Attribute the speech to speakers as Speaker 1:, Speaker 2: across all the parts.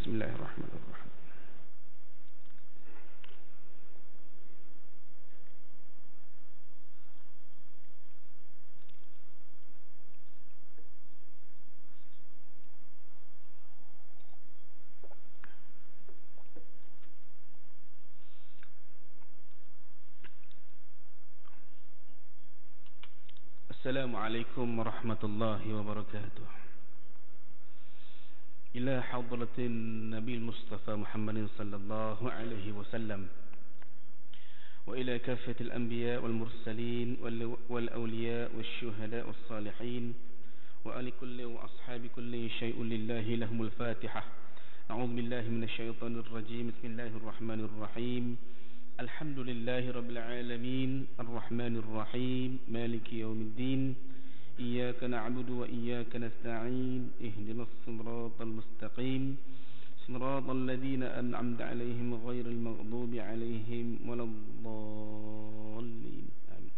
Speaker 1: Bismillahirrahmanirrahim. Assalamualaikum warahmatullahi wabarakatuh. Ila hadratin Nabi Mustafa Muhammadin sallallahu alaihi wasallam wa ila kafatil anbiya wal mursalin wal awliya wal syuhada was salihin wa ali kulli wa ashabi kulli syai'un lillahi lahumul fatihah. A'udzu billahi minasy syaithanir rajim. Bismillahir rahmanir rahim. Alhamdulillahi rabbil alamin arrahmanir rahim maliki yaumiddin iyyaka na'budu wa iyyaka nasta'in ihdinas siratal mustaqim siratal ladzina an'amta 'alaihim ghairil maghdubi 'alaihim waladdallin. Amin.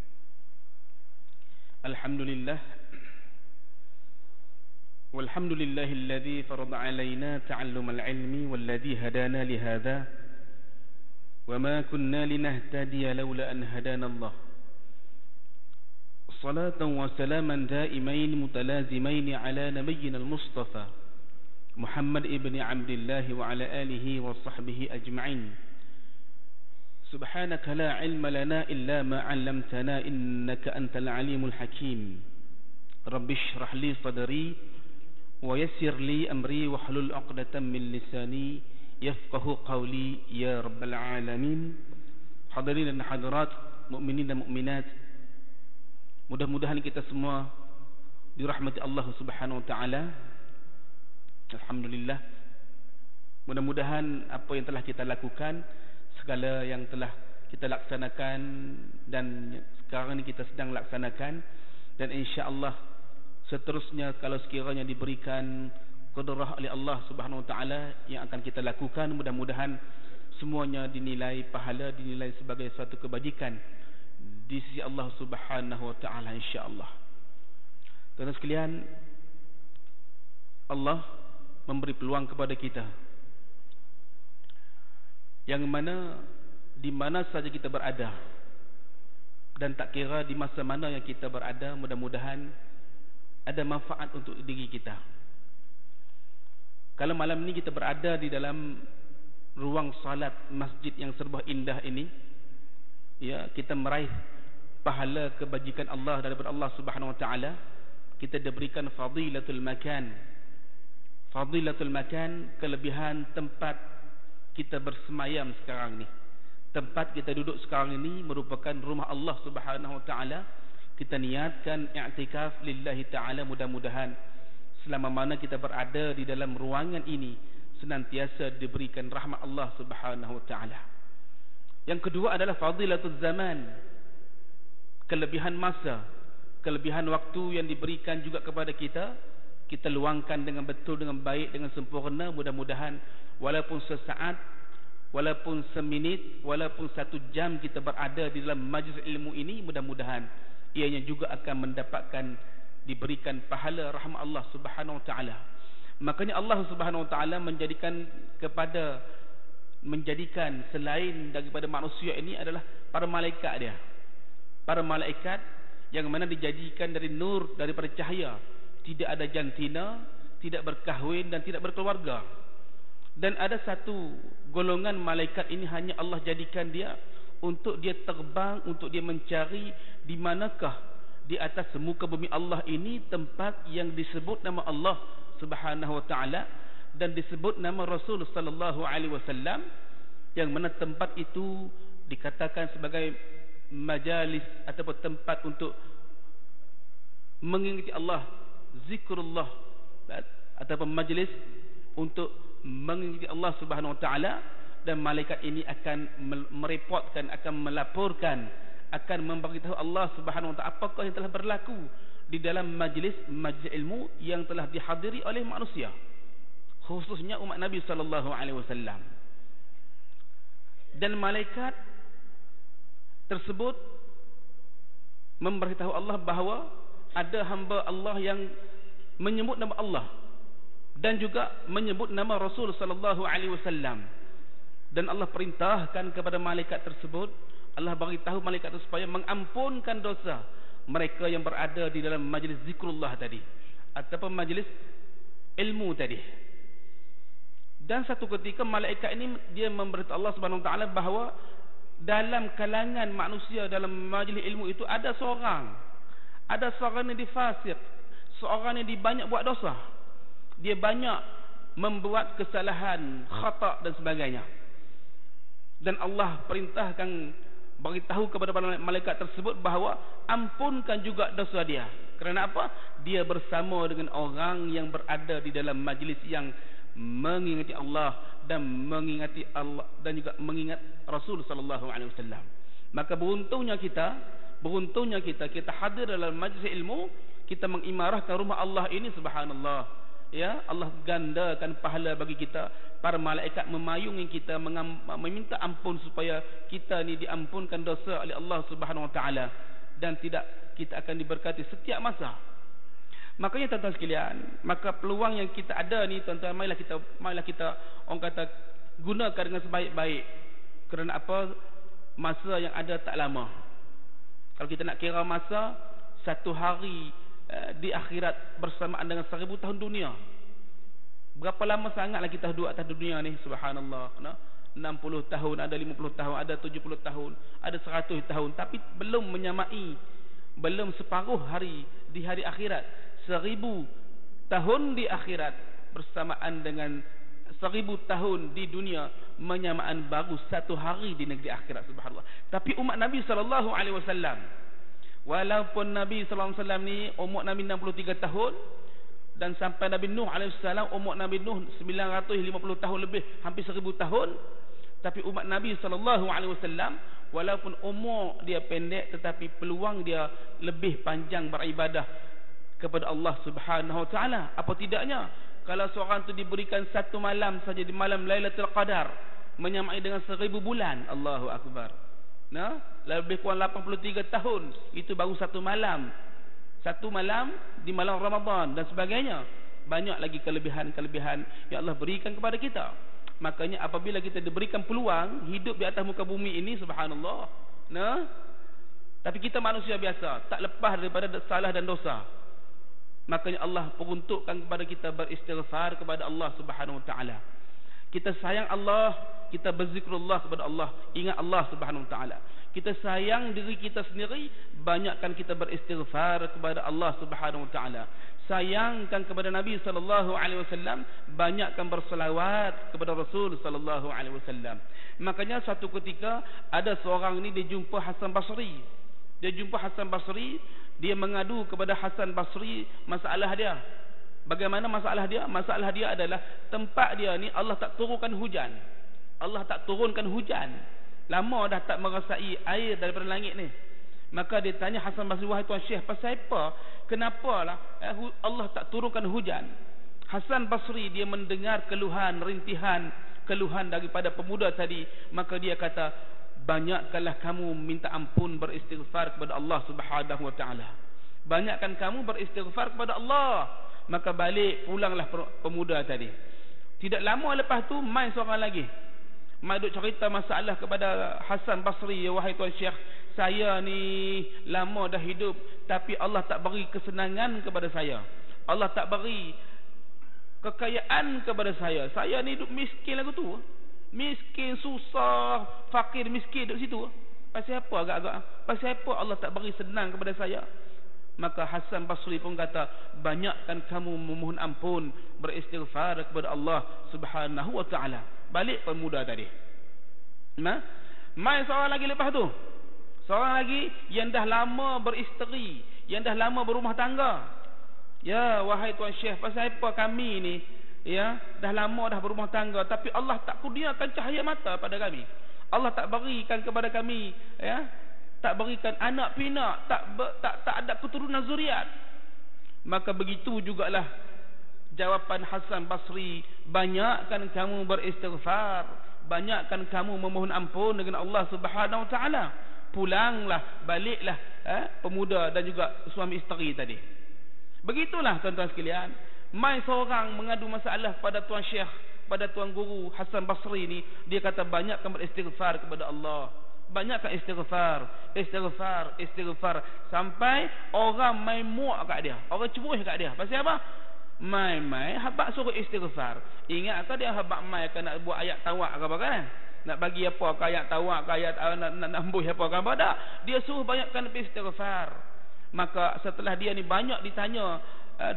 Speaker 1: Alhamdulillah walhamdulillahilladzi farada 'alaina ta'allumal 'ilmi walladzi hadana lihadza وما كنا لنهتدي لولا أن هدانا الله صلاة وسلاما دائمين متلازمين على نبينا المصطفى محمد ابن عبد الله وعلى آله وصحبه أجمعين. سبحانك لا علم لنا إلا ما علمتنا إنك أنت العليم الحكيم. رب اشرح لي صدري ويسر لي أمري واحلل عقدة من لساني yafqahu qawli ya rabbal alamin. Hadirin dan hadirat, mukminin dan mukminat, mudah-mudahan kita semua dirahmati Allah Subhanahu wa taala. Alhamdulillah. Mudah-mudahan apa yang telah kita lakukan, segala yang telah kita laksanakan dan sekarang ini kita sedang laksanakan, dan insya-Allah seterusnya kalau sekiranya diberikan qudrah oleh Allah Subhanahu wa taala yang akan kita lakukan, mudah-mudahan semuanya dinilai pahala, dinilai sebagai suatu kebajikan di sisi Allah Subhanahu wa taala insyaallah. Tuan-tuan sekalian, Allah memberi peluang kepada kita yang mana di mana saja kita berada, dan tak kira di masa mana yang kita berada, mudah-mudahan ada manfaat untuk diri kita. Kalau malam ini kita berada di dalam ruang salat masjid yang serba indah ini, ya, kita meraih pahala kebajikan Allah daripada Allah Subhanahu wa taala. Kita diberikan fadilatul makan. Fadilatul makan, kelebihan tempat kita bersemayam sekarang ni. Tempat kita duduk sekarang ini merupakan rumah Allah Subhanahu wa taala. Kita niatkan i'tikaf lillahi taala, mudah-mudahan selama mana kita berada di dalam ruangan ini senantiasa diberikan rahmat Allah Subhanahu wa taala. Yang kedua adalah fadilatul zaman, kelebihan masa, kelebihan waktu yang diberikan juga kepada kita. Kita luangkan dengan betul, dengan baik, dengan sempurna. Mudah-mudahan walaupun sesaat, walaupun seminit, walaupun 1 jam kita berada di dalam majlis ilmu ini, mudah-mudahan ianya juga akan mendapatkan, diberikan pahala rahmat Allah Subhanahu wa taala. Makanya Allah Subhanahu wa taala menjadikan selain daripada manusia ini adalah para malaikat dia. Para malaikat yang mana dijadikan dari nur, daripada cahaya, tidak ada jantina, tidak berkahwin dan tidak berkeluarga. Dan ada satu golongan malaikat ini hanya Allah jadikan dia untuk dia terbang, untuk dia mencari di manakah di atas muka bumi Allah ini tempat yang disebut nama Allah Subhanahu wa taala dan disebut nama Rasul sallallahu alaihi wasallam, yang mana tempat itu dikatakan sebagai majalis ataupun tempat untuk mengingati Allah, zikrullah, ataupun majlis untuk mengingati Allah Subhanahu wa taala. Dan malaikat ini akan merepotkan, akan melaporkan, akan memberitahu Allah Subhanahu wa taala apakah yang telah berlaku di dalam majlis ilmu yang telah dihadiri oleh manusia, khususnya umat Nabi sallallahu alaihi wasallam. Dan malaikat tersebut memberitahu Allah bahawa ada hamba Allah yang menyebut nama Allah, dan juga menyebut nama Rasul sallallahu alaihi wasallam. Dan Allah perintahkan kepada malaikat tersebut, Allah beritahu malaikat itu supaya mengampunkan dosa mereka yang berada di dalam majlis zikrullah tadi ataupun majlis ilmu tadi. Dan satu ketika malaikat ini dia memberitahu Allah Subhanahu Wa Taala bahawa dalam kalangan manusia dalam majlis ilmu itu ada seorang yang difasik, seorang yang banyak buat dosa, dia banyak membuat kesalahan, khata dan sebagainya. Dan Allah perintahkan beritahu kepada malaikat tersebut bahawa ampunkan juga dosa dia. Kerana apa? Dia bersama dengan orang yang berada di dalam majlis yang mengingati Allah dan mengingati Allah dan juga mengingat Rasul sallallahu alaihi wasallam. Maka beruntungnya kita hadir dalam majlis ilmu, kita mengimarahkan rumah Allah ini, subhanallah. Ya, Allah gandakan pahala bagi kita. Para malaikat memayungi kita, meminta ampun supaya kita ni diampunkan dosa oleh Allah Subhanahu Wa Taala dan tidak kita akan diberkati setiap masa. Makanya tuan-tuan sekalian, maka peluang yang kita ada ni tuan-tuan, marilah kita orang kata gunakan dengan sebaik-baik. Kerana apa? Masa yang ada tak lama. Kalau kita nak kira masa, satu hari di akhirat bersamaan dengan 1000 tahun dunia. Berapa lama sangatlah kita duduk atas dunia ni, subhanallah. 60 tahun, ada 50 tahun, ada 70 tahun, ada 100 tahun, tapi belum separuh hari di hari akhirat. 1000 tahun di akhirat bersamaan dengan 1000 tahun di dunia, menyamaan baru satu hari di negeri akhirat, subhanallah. Tapi umat Nabi sallallahu alaihi wasallam, walaupun Nabi sallallahu alaihi wasallam ni umur Nabi 63 tahun dan sampai Nabi Nuh alaihi salam umur Nabi Nuh 950 tahun lebih, hampir 1000 tahun, tapi umat Nabi sallallahu alaihi wasallam walaupun umur dia pendek tetapi peluang dia lebih panjang beribadah kepada Allah Subhanahu Wa Taala. Apa tidaknya kalau seorang tu diberikan satu malam saja di malam Lailatul Qadar, menyamai dengan 1000 bulan, Allahu Akbar. Nah, lebih kurang 83 tahun, itu baru satu malam. Satu malam di malam Ramadan dan sebagainya. Banyak lagi kelebihan-kelebihan yang Allah berikan kepada kita. Makanya apabila kita diberikan peluang hidup di atas muka bumi ini, subhanallah, nah, tapi kita manusia biasa, tak lepas daripada salah dan dosa. Makanya Allah peruntukkan kepada kita beristighfar kepada Allah Subhanahu Wa Taala. Kita sayang Allah, kita berzikrullah kepada Allah, ingat Allah Subhanahu Wa Taala. Kita sayang diri kita sendiri, banyakkan kita beristighfar kepada Allah Subhanahu Wa Taala. Sayangkan kepada Nabi sallallahu alaihi wasallam, banyakkan berselawat kepada Rasul sallallahu alaihi wasallam. Makanya satu ketika ada seorang ni dia jumpa Hasan Basri. Dia mengadu kepada Hasan Basri masalah dia. Bagaimana masalah dia? Masalah dia adalah tempat dia ni Allah tak turunkan hujan. Lama dah tak merasai air daripada langit ni. Maka dia tanya Hasan Basri, wahai tuan Syekh, pasal apa? Kenapalah Allah tak turunkan hujan? Hasan Basri dia mendengar keluhan daripada pemuda tadi. Maka dia kata, banyakkanlah kamu minta ampun, beristighfar kepada Allah Subhanahu Wa Taala. Banyakkan kamu beristighfar kepada Allah. Maka pulanglah pemuda tadi. Tidak lama lepas tu mai seorang lagi. Mai duk cerita masalah kepada Hasan Basri, wahai tuan Syekh, saya ni lama dah hidup tapi Allah tak beri kesenangan kepada saya. Allah tak beri kekayaan kepada saya. Saya ni hidup miskin lagu tu. Miskin, susah, fakir, miskin duduk situ. Pasal apa agak-agak? Pasal apa Allah tak bagi senang kepada saya? Maka Hasan Basri pun kata, banyakkan kamu memohon ampun, beristighfar kepada Allah Subhanahu Wa Taala. Balik pemuda tadi. Mai seorang lagi lepas tu. Seorang lagi yang dah lama beristeri, yang dah lama berumah tangga. Ya, wahai tuan Syekh, pasal apa kami ni, ya, dah lama dah berumah tangga tapi Allah tak kurniakan cahaya mata pada kami. Allah tak berikan kepada kami, ya, tak berikan anak pinak, tak ada keturunan zuriat. Maka begitu jugalah jawapan Hasan Basri, banyakkan kamu beristighfar, banyakkan kamu memohon ampun dengan Allah Subhanahu Wa Taala. Pulanglah, baliklah pemuda dan juga suami isteri tadi. Begitulah tuan-tuan sekalian, Mai seorang mengadu masalah pada tuan syekh, pada tuan guru Hasan Basri ni, dia kata banyakkan beristighfar kepada Allah. Banyakkan istighfar, sampai orang mai muak kat dia, orang cemuh kat dia. Pasal apa? Mai habaq suruh istighfar. Ingat ke dia habaq mai ke nak buat ayat tawak ke apa kan? Nak bagi apa ke ayat tawak ke ayat nak ambuh apa ke apa dak? Dia suruh banyakkan istighfar. Maka setelah dia ni banyak ditanya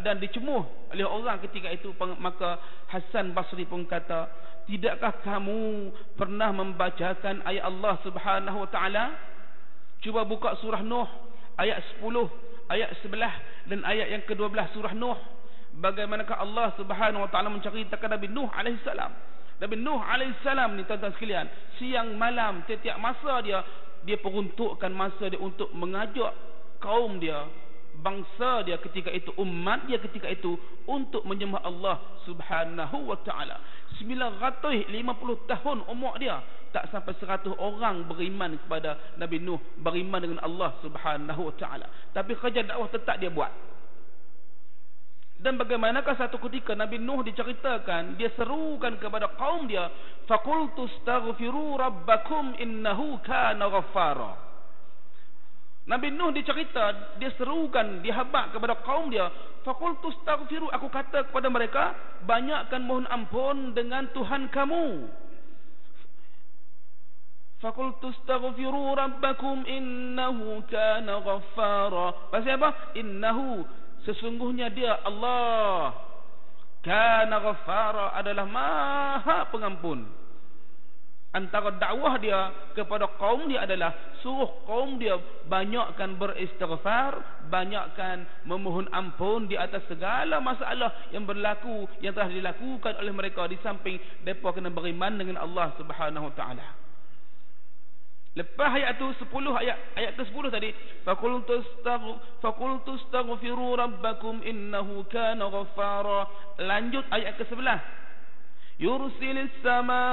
Speaker 1: dan dicemuh oleh orang ketika itu, maka Hasan Basri pun kata, tidakkah kamu pernah membacakan ayat Allah Subhanahu wa taala? Cuba buka surah Nuh ayat 10, ayat 11 dan ayat yang ke-12 surah Nuh. Bagaimanakah Allah Subhanahu wa taala menceritakan Nabi Nuh alaihi salam. Nabi Nuh alaihi salam ni tuan-tuan sekalian, siang malam setiap masa dia peruntukkan masa dia untuk mengajak kaum dia, bangsa dia ketika itu, umat dia ketika itu, untuk menyembah Allah Subhanahu wa taala. 950 tahun umur dia, tak sampai 100 orang beriman kepada Nabi Nuh, beriman dengan Allah Subhanahu wa taala. Tapi kerja dakwah tetap dia buat. Dan bagaimanakah satu ketika Nabi Nuh diceritakan, dia serukan kepada kaum dia, faqultu astaghfiru rabbakum innahu kana ghaffara. Nabi Nuh dicerita, dia serukan, dia habaq kepada kaum dia, faqultu astaghfiru, aku kata kepada mereka, banyakkan mohon ampun dengan Tuhan kamu. Faqultu astaghfiru rabbakum innahu kana ghaffara. Pasal apa? Innahu, sesungguhnya dia Allah, kana ghaffara, adalah maha pengampun. Antara dakwah dia kepada kaum dia adalah suruh kaum dia banyakkan beristighfar, banyakkan memohon ampun di atas segala masalah yang berlaku, yang telah dilakukan oleh mereka, di samping mereka kena beriman dengan Allah Subhanahu wa taala. Lepas ayat tu 10, ayat ke-10 tadi, faqultu astaghfiru rabbakum innahu kana ghaffara. Lanjut ayat ke-11, yursilis samaa'a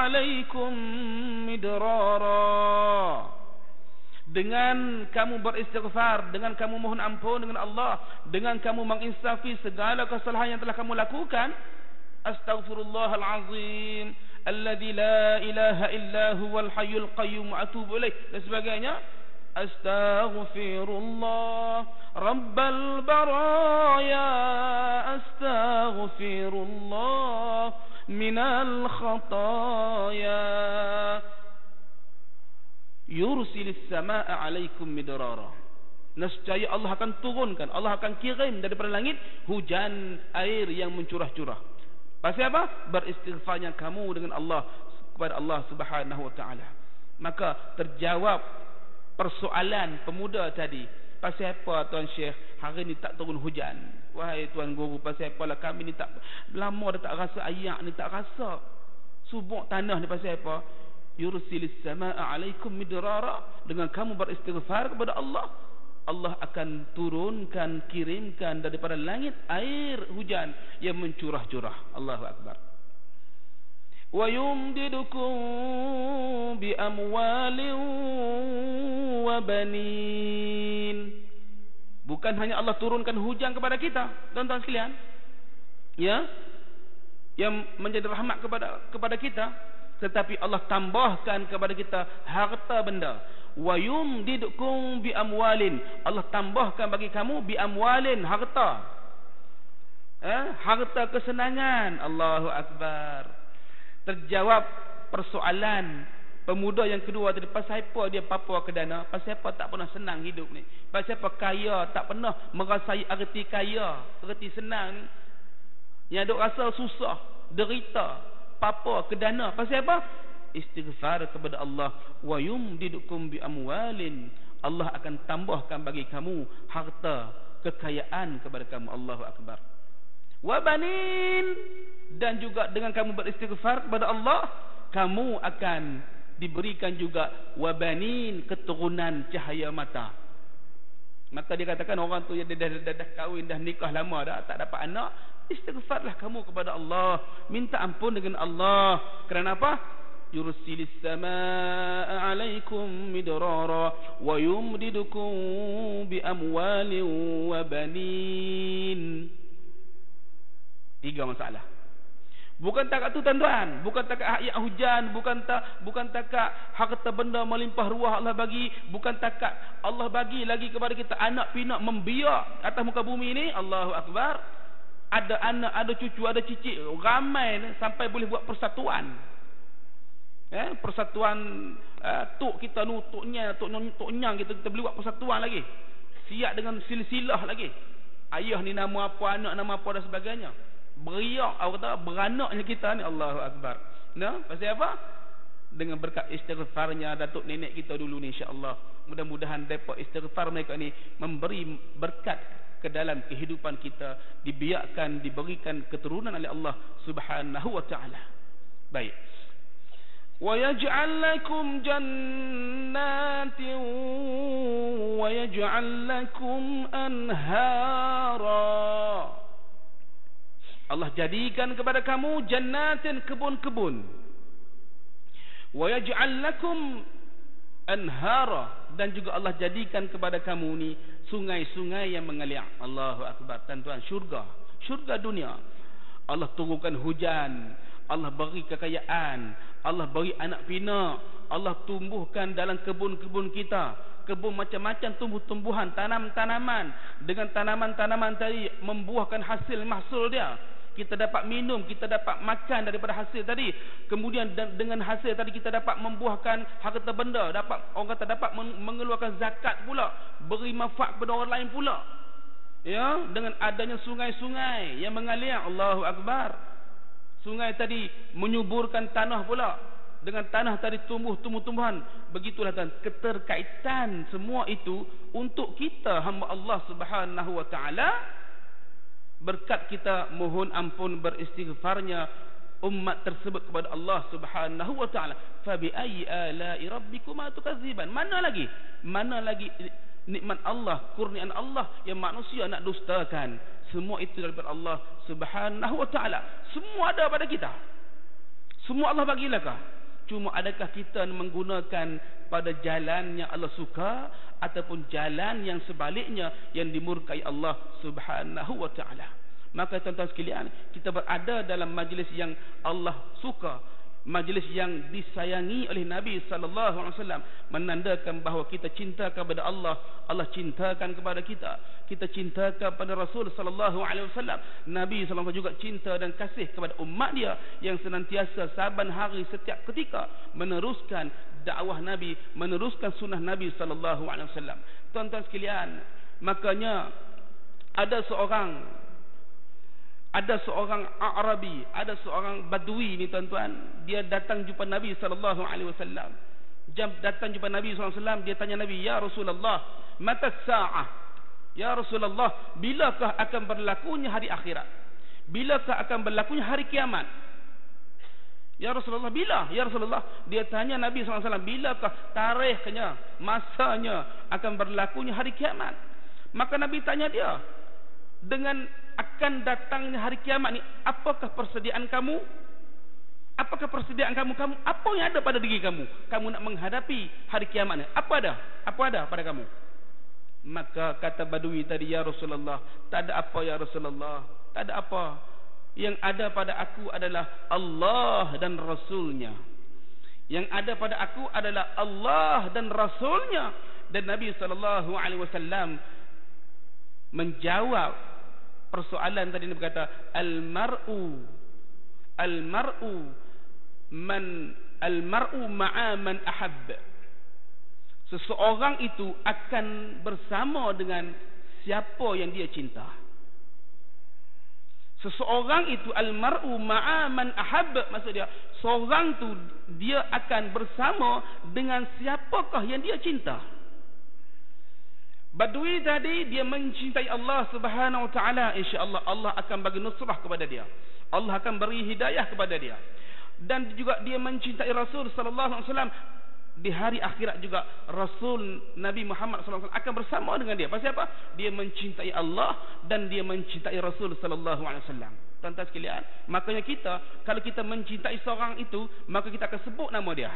Speaker 1: 'alaikum midrara. Dengan kamu beristighfar, dengan kamu mohon ampun dengan Allah, dengan kamu menginsafi segala kesalahan yang telah kamu lakukan, astaghfirullahal azim alladzi la ilaha illa huwal hayyul qayyum atubu ilaih, dan sebagainya. Astaghfirullah Rabbal baraya, astaghfirullah minal khataya, yursilis samaa'a 'alaikum midrara. Nescaya Allah akan turunkan, Allah akan kirim daripada langit hujan air yang mencurah-curah. Pasal apa? Beristighfarnya kamu dengan Allah, kepada Allah Subhanahu wa taala. Maka terjawab persoalan pemuda tadi, pasal apa Tuan Syekh hari ni tak turun hujan? Wahai Tuan Guru, pasal apalah kami ni tak, lama dah tak rasa ayak ni, tak rasa subuk tanah ni. Pasal apa? Yursilis samaa'a 'alaikum midrara. Dengan kamu beristighfar kepada Allah, Allah akan turunkan, kirimkan daripada langit air hujan yang mencurah-curah. Allahu akbar. Wa yumdidukum bi amwalin wa banin. Bukan hanya Allah turunkan hujan kepada kita, tuan-tuan sekalian, ya, yang menjadi rahmat kepada kita, tetapi Allah tambahkan kepada kita harta benda. Wa yumdidukum bi amwalin, Allah tambahkan bagi kamu bi amwalin, harta, harta kesenangan. Allahu akbar. Terjawab persoalan pemuda yang kedua tadi, pasal apa dia Papua ke dana, pasal apa tak pernah senang hidup ni, pasal apa kaya tak pernah merasai arti kaya, arti senang ni, yang duk rasa susah, derita, Papua ke dana. Pasal apa? Istighfar kepada Allah. Wa yumdidukum bi amwalin, Allah akan tambahkan bagi kamu harta, kekayaan kepada kamu. Allahu akbar. Wa banin, dan juga dengan kamu beristighfar kepada Allah, kamu akan diberikan juga wabanin, keturunan cahaya mata. Maka dia katakan orang tu yang dah kahwin, dah nikah lama dah, tak dapat anak, istighfarlah kamu kepada Allah, minta ampun dengan Allah. Kerana apa? yursilis samaa'a 'alaikum midrara wa yumdidukum bi amwalin wa banin. 3 masalah. Bukan takat tu tuan-tuan, bukan takat ayat hujan, bukan takat harta benda melimpah ruah Allah bagi, bukan takat Allah bagi lagi kepada kita anak pinak membiak atas muka bumi ini. Allahu akbar. Ada anak, ada cucu, ada cicit, ramai sampai boleh buat persatuan. Persatuan tok kita nu, tok nyang kita boleh buat persatuan lagi. Siap dengan silsilah lagi. Ayah ni nama apa, anak nama apa dan sebagainya. Beriak atau kata beranaknya kita ni. Allahu akbar. Nah, pasal apa? Dengan berkat istighfarnya datuk nenek kita dulu ni, insya-Allah. Mudah-mudahan depa istighfar mereka ni memberi berkat ke dalam kehidupan kita, dibiarkan diberikan keturunan oleh Allah Subhanahu wa taala. Baik. Wa yaj'al lakum jannatin wa yaj'al lakum anhara. Allah jadikan kepada kamu jannatin, kebun-kebun. Wa yaj'al lakum anhara, dan juga Allah jadikan kepada kamu ni sungai-sungai yang mengalir. Allahu akbar. Tuan-tuan, syurga dunia. Allah turunkan hujan, Allah beri kekayaan, Allah beri anak pinak, Allah tumbuhkan dalam kebun-kebun kita. Kebun macam-macam tumbuh-tumbuhan, tanam-tanaman. Dengan tanaman-tanaman tadi membuahkan hasil mahsul dia. Kita dapat minum, kita dapat makan daripada hasil tadi. Kemudian dengan hasil tadi kita dapat membuahkan harta benda, dapat orang kata dapat mengeluarkan zakat pula, beri manfaat kepada orang lain pula. Ya, dengan adanya sungai-sungai yang mengalir. Allahu akbar. Sungai tadi menyuburkan tanah pula. Dengan tanah tadi tumbuh tumbuhan. Begitulah tuan, keterkaitan semua itu untuk kita hamba Allah Subhanahu wa taala. Berkat kita mohon ampun beristighfarnya umat tersebut kepada Allah Subhanahu wa taala. Fa bi ayyi ala'i rabbikuma tukadziban. Mana lagi nikmat Allah, kurniaan Allah yang manusia nak dustakan. Semua itu daripada Allah Subhanahu wa taala. Semua ada pada kita. Semua Allah bagilakah? Cuma adakah kita menggunakan pada jalan yang Allah suka ataupun jalan yang sebaliknya yang dimurkai Allah Subhanahu wa taala. Maka tuan-tuan sekalian, kita berada dalam majlis yang Allah suka, majlis yang disayangi oleh Nabi sallallahu alaihi wasallam, menandakan bahawa kita cinta kepada Allah, Allah cintakan kepada kita. Kita cinta kepada Rasul sallallahu alaihi wasallam. Nabi sallallahu alaihi wasallam juga cinta dan kasih kepada umat dia yang senantiasa saban hari setiap ketika meneruskan dakwah Nabi, meneruskan sunnah Nabi sallallahu alaihi wasallam. Tuan-tuan sekalian, makanya ada seorang Arabi, ada seorang Badui ni tuan-tuan, dia datang jumpa Nabi sallallahu alaihi wasallam. Datang jumpa Nabi sallallahu alaihi wasallam, dia tanya Nabi, "Ya Rasulullah, mata sa'ah?" Ya Rasulullah, bilakah akan berlakunya hari akhirat? Bilakah akan berlakunya hari kiamat? Ya Rasulullah, bila? Ya Rasulullah, dia tanya Nabi sallallahu alaihi wasallam, bilakah tarikhnya, masanya akan berlakunya hari kiamat? Maka Nabi tanya dia, dengan akan datangnya hari kiamat ni, apakah persediaan kamu? Apakah persediaan kamu? Apa yang ada pada diri kamu? Kamu nak menghadapi hari kiamat ni. Apa ada? Apa ada pada kamu? Maka kata Badui tadi, "Ya Rasulullah, tak ada apa ya Rasulullah, tak ada apa. Yang ada pada aku adalah Allah dan Rasulnya. Yang ada pada aku adalah Allah dan Rasulnya." Dan Nabi sallallahu alaihi wasallam menjawab persoalan tadi. Dia berkata, Al-mar'u ma'a man ahab. Seseorang itu akan bersama dengan siapa yang dia cinta. Seseorang itu al-mar'u ma'a man ahab, maksud dia seorang tu dia akan bersama dengan siapakah yang dia cinta. Badui tadi dia mencintai Allah Subhanahu wa taala, insya-Allah Allah akan bagi nusrah kepada dia. Allah akan beri hidayah kepada dia. Dan juga dia mencintai Rasul sallallahu alaihi wasallam. Di hari akhirat juga Rasul Nabi Muhammad sallallahu alaihi wasallam akan bersama dengan dia. Pasal apa? Dia mencintai Allah dan dia mencintai Rasul sallallahu alaihi wasallam. Tuan-tuan sekalian, makanya kita, kalau kita mencintai seorang itu, maka kita akan sebut nama dia.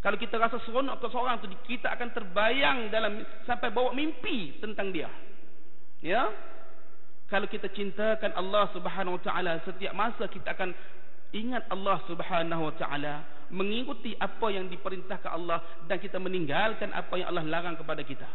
Speaker 1: Kalau kita rasa seronok ke seorang tu, kita akan terbayang dalam sampai bawa mimpi tentang dia. Ya? Kalau kita cintakan Allah Subhanahu Wa Taala, setiap masa kita akan ingat Allah Subhanahu Wa Taala, mengikuti apa yang diperintahkan Allah, dan kita meninggalkan apa yang Allah larang kepada kita.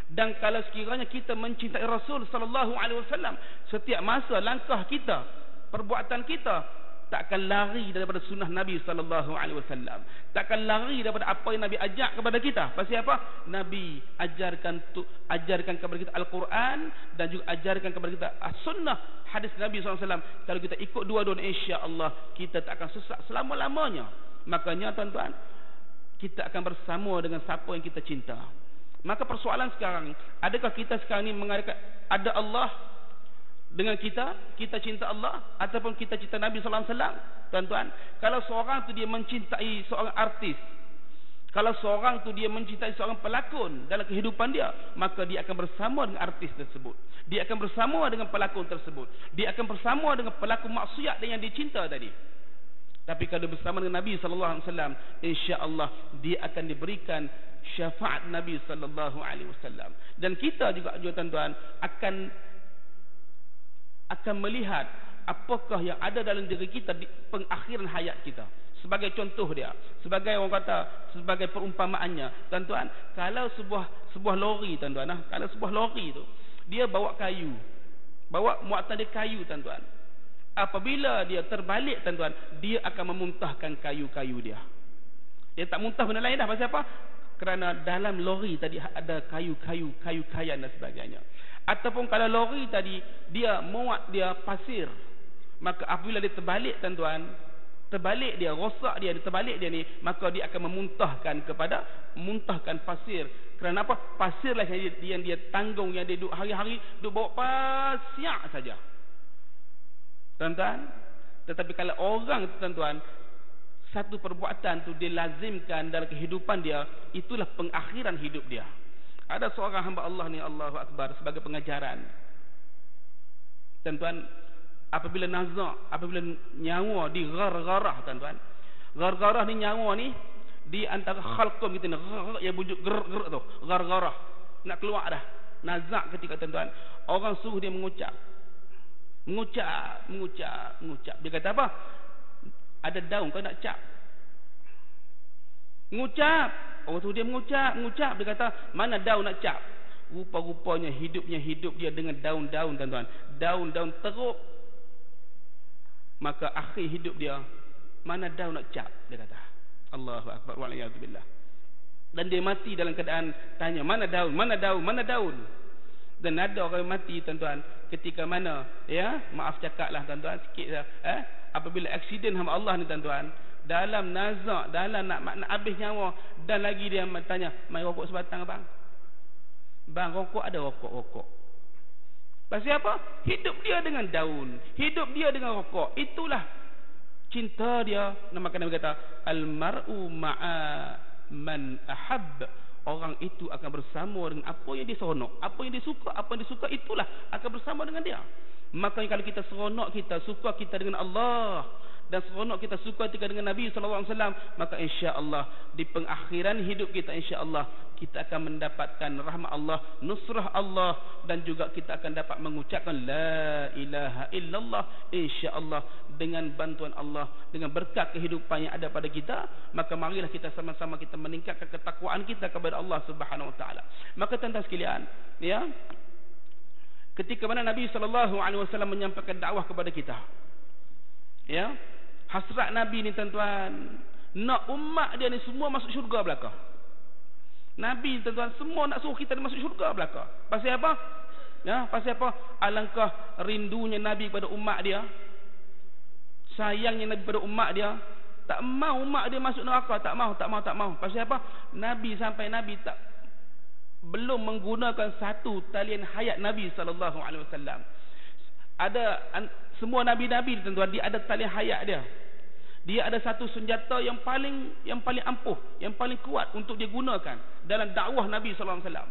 Speaker 1: Dan kalau sekiranya kita mencintai Rasul sallallahu alaihi wasallam, setiap masa langkah kita, perbuatan kita tak akan lari daripada sunnah Nabi sallallahu alaihi wasallam. Tak akan lari daripada apa yang Nabi ajak kepada kita. Pasal apa? Nabi ajarkan kepada kita Al-Quran, dan juga ajarkan kepada kita sunnah hadis Nabi sallallahu alaihi wasallam. Kalau kita ikut dua-duanya, insya-Allah kita tak akan sesat selama-lamanya. Makanya tuan-tuan, kita akan bersama dengan siapa yang kita cinta. Maka persoalan sekarang, adakah kita sekarang ni mengadakan ada Allah dengan kita cinta Allah, ataupun kita cinta Nabi sallallahu alaihi wasallam? Tuan-tuan, kalau seorang tu dia mencintai seorang artis, kalau seorang tu dia mencintai seorang pelakon dalam kehidupan dia, maka dia akan bersama dengan artis tersebut, dia akan bersama dengan pelakon tersebut, dia akan bersama dengan pelakon maksiat yang dia cinta tadi. Tapi kalau bersama dengan Nabi sallallahu alaihi wasallam, insya-Allah dia akan diberikan syafaat Nabi sallallahu alaihi wasallam. Dan kita juga tuan-tuan akan melihat apakah yang ada dalam diri kita di pengakhiran hayat kita. Sebagai contoh dia, sebagai orang kata, sebagai perumpamaannya, tuan-tuan, kalau sebuah lori, tuan-tuan, kalau sebuah lori tu dia bawa kayu, bawa muatan dia kayu, tuan-tuan. Apabila dia terbalik, tuan-tuan, dia akan memuntahkan kayu-kayu dia. Dia tak muntah benda lain dah. Pasal apa? Kerana dalam lori tadi ada kayu-kayan dan sebagainya. Ataupun kalau lori tadi dia muat dia pasir, maka apabila dia terbalik, tuan-tuan, terbalik dia, rosak dia terbalik dia ni, maka dia akan memuntahkan pasir. Kerana apa? Pasirlah yang dia tanggung, yang dia duduk hari-hari duduk bawa pasir saja. Tuan-tuan, tetapi kalau orang, tuan-tuan, satu perbuatan tu dia lazimkan dalam kehidupan dia, itulah pengakhiran hidup dia. Ada seorang hamba Allah ni, Allahu Akbar, sebagai pengajaran. Tuan-tuan, apabila nyawa di gar-garah, tuan-tuan, gar-garah ni, nyawa ni di antara khalqum kita ni, yang bunjuk ger-ger tu, gar-garah nak keluar dah, nazak ketika, tuan-tuan, orang suruh dia mengucap. Dia kata apa? Ada daun kau nak cap. Mengucap. Orang tu dia mengucap. Dia kata, mana daun nak cap? Rupa-rupanya hidup dia dengan daun-daun, tuan-tuan. Daun-daun teruk. Maka akhir hidup dia, mana daun nak cap? Dia kata. Allahu Akbar wa'alaikumsalam. Dan dia mati dalam keadaan tanya, mana daun? Dan ada orang mati, tuan-tuan, ketika mana, ya, maaf cakaplah, tuan-tuan, sikit apabila aksiden hamba Allah ni, tuan-tuan, dalam nazak, dalam nak habis nyawa, dan lagi dia tanya, mai rokok sebatang bang? Bang, rokok ada, rokok. Pasal apa? Hidup dia dengan daun, hidup dia dengan rokok. Itulah cinta dia. Maka Nabi kata, al-mar'u ma'a man ahab. Orang itu akan bersama dengan apa yang dia seronok, apa yang dia suka, itulah akan bersama dengan dia. Makanya kalau kita seronok, kita suka kita dengan Allah, dan seronok kita suka kita dengan Nabi sallallahu alaihi wasallam, maka insya-Allah di pengakhiran hidup kita, insya-Allah kita akan mendapatkan rahmat Allah, nusrah Allah, dan juga kita akan dapat mengucapkan la ilaha illallah, insya-Allah, dengan bantuan Allah, dengan berkat kehidupan yang ada pada kita. Maka marilah kita sama-sama kita meningkatkan ketakwaan kita kepada Allah Subhanahu wa taala. Maka tuan-tuan sekalian, ya, ketika mana Nabi sallallahu alaihi wasallam menyampaikan dakwah kepada kita, ya, hasrat Nabi ni, tuan-tuan, nak umat dia ni semua masuk syurga belaka. Nabi, tuan-tuan, semua nak suruh kita masuk syurga belaka. Pasal apa? Ya, pasal apa? Alangkah rindunya Nabi kepada umat dia, sayangnya Nabi pada umat dia, tak mau umat dia masuk neraka, tak mau. Pasal apa? Nabi sampai Nabi tak belum menggunakan satu talian hayat Nabi sallallahu alaihi wasallam. Ada semua nabi-nabi, tuan-tuan, dia ada talian hayat dia. Dia ada satu senjata yang paling ampuh, yang paling kuat untuk dia gunakan dalam dakwah Nabi sallallahu alaihi wasallam.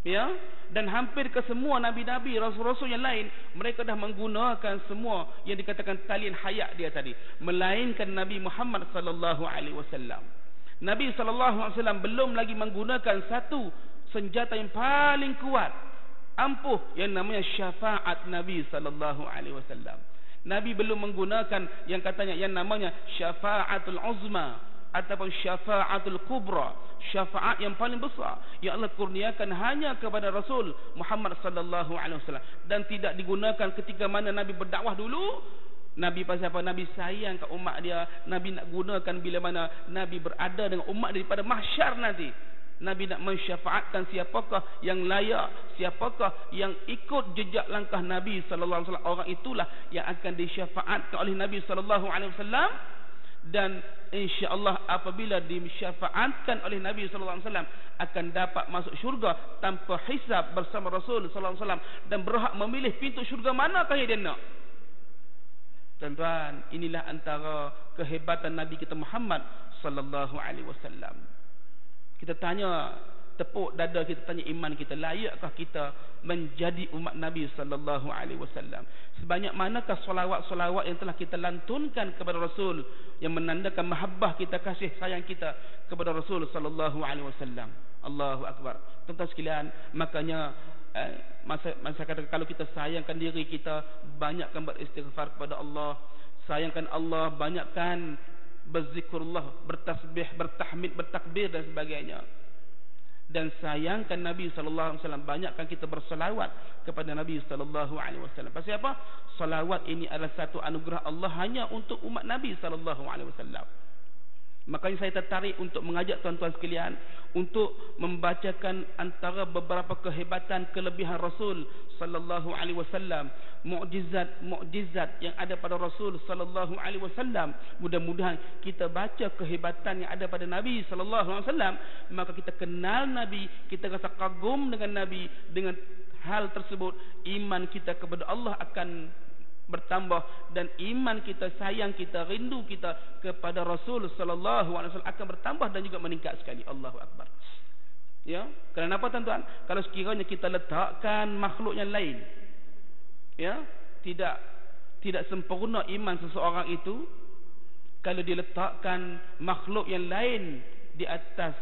Speaker 1: Ya, dan hampir ke semua nabi-nabi, rasul-rasul yang lain, mereka dah menggunakan semua yang dikatakan talian hayat dia tadi, melainkan Nabi Muhammad sallallahu alaihi wasallam. Nabi sallallahu alaihi wasallam belum lagi menggunakan satu senjata yang paling kuat, ampuh, yang namanya syafaat Nabi sallallahu alaihi wasallam. Nabi belum menggunakan yang katanya yang namanya syafaatul uzma ataupun syafaatul kubra, syafaat yang paling besar yang Allah kurniakan hanya kepada Rasul Muhammad sallallahu alaihi wasallam, dan tidak digunakan ketika mana Nabi berdakwah dulu. Nabi pasal apa? Nabi sayang ke umat dia. Nabi nak gunakan bila mana Nabi berada dengan umat daripada mahsyar nanti. Nabi nak mensyafaatkan siapakah yang layak, siapakah yang ikut jejak langkah Nabi sallallahu alaihi wasallam, orang itulah yang akan disyafaatkan oleh Nabi sallallahu alaihi wasallam. Dan insya-Allah apabila disyafaatkan oleh Nabi sallallahu alaihi wasallam akan dapat masuk syurga tanpa hisab bersama Rasul sallallahu alaihi wasallam, dan berhak memilih pintu syurga manakah yang dia nak. Tuan-tuan, inilah antara kehebatan Nabi kita Muhammad sallallahu alaihi wasallam. Kita tanya, tepuk dada kita, tanya iman kita, layakkah kita menjadi umat Nabi sallallahu alaihi wasallam? Sebanyak manakah solawat-solawat yang telah kita lantunkan kepada Rasul yang menandakan mahabbah kita, kasih sayang kita kepada Rasul sallallahu alaihi wasallam. Allahu akbar. Tuan-tuan sekalian, makanya masa kata kalau kita sayangkan diri kita, banyakkan beristighfar kepada Allah. Sayangkan Allah, banyakkan berzikrullah, bertasbih, bertahmid, bertakbir dan sebagainya. Dan sayangkan Nabi sallallahu alaihi wasallam, banyakkan kita berselawat kepada Nabi sallallahu alaihi wasallam. Pasal apa? Selawat ini adalah satu anugerah Allah hanya untuk umat Nabi sallallahu alaihi wasallam. Makanya saya tertarik untuk mengajak tuan-tuan sekalian untuk membacakan antara beberapa kehebatan, kelebihan Rasul sallallahu alaihi wasallam, mukjizat yang ada pada Rasul sallallahu alaihi wasallam. Mudah-mudahan kita baca kehebatan yang ada pada Nabi sallallahu alaihi wasallam, maka kita kenal Nabi, kita rasa kagum dengan Nabi. Dengan hal tersebut, iman kita kepada Allah akan bertambah, dan iman kita, sayang kita, rindu kita kepada Rasul sallallahu alaihi wasallam akan bertambah dan juga meningkat sekali. Allahu akbar. Ya, kenapa tuan-tuan? Kalau sekiranya kita letakkan makhluk yang lain, ya, tidak sempurna iman seseorang itu kalau diletakkan makhluk yang lain di atas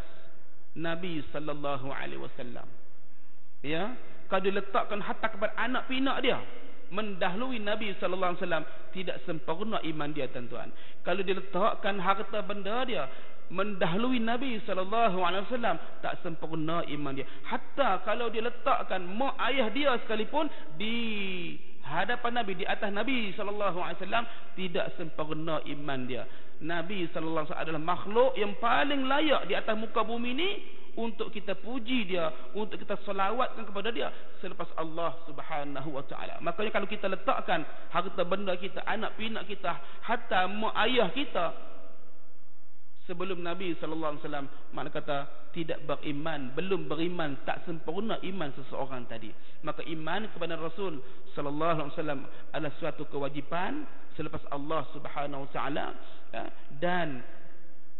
Speaker 1: Nabi sallallahu alaihi wasallam. Ya, kalau diletakkan hatta kepada anak pinak dia mendahului Nabi sallallahu alaihi wasallam, tidak sempurna iman dia tuan-tuan. Kalau diletakkan harta benda dia mendahului Nabi sallallahu alaihi wasallam, tak sempurna iman dia. Hatta kalau diletakkan mak ayah dia sekalipun di hadapan Nabi, di atas Nabi sallallahu alaihi wasallam, tidak sempurna iman dia. Nabi sallallahu alaihi wasallam adalah makhluk yang paling layak di atas muka bumi ini untuk kita puji dia, untuk kita selawatkan kepada dia selepas Allah Subhanahu wa taala. Makanya kalau kita letakkan harta benda kita, anak pinak kita, hatta mak ayah kita sebelum Nabi sallallahu alaihi wasallam, makna kata tidak beriman, belum beriman, tak sempurna iman seseorang tadi. Maka iman kepada Rasul sallallahu alaihi wasallam adalah suatu kewajipan selepas Allah Subhanahu wa taala. Dan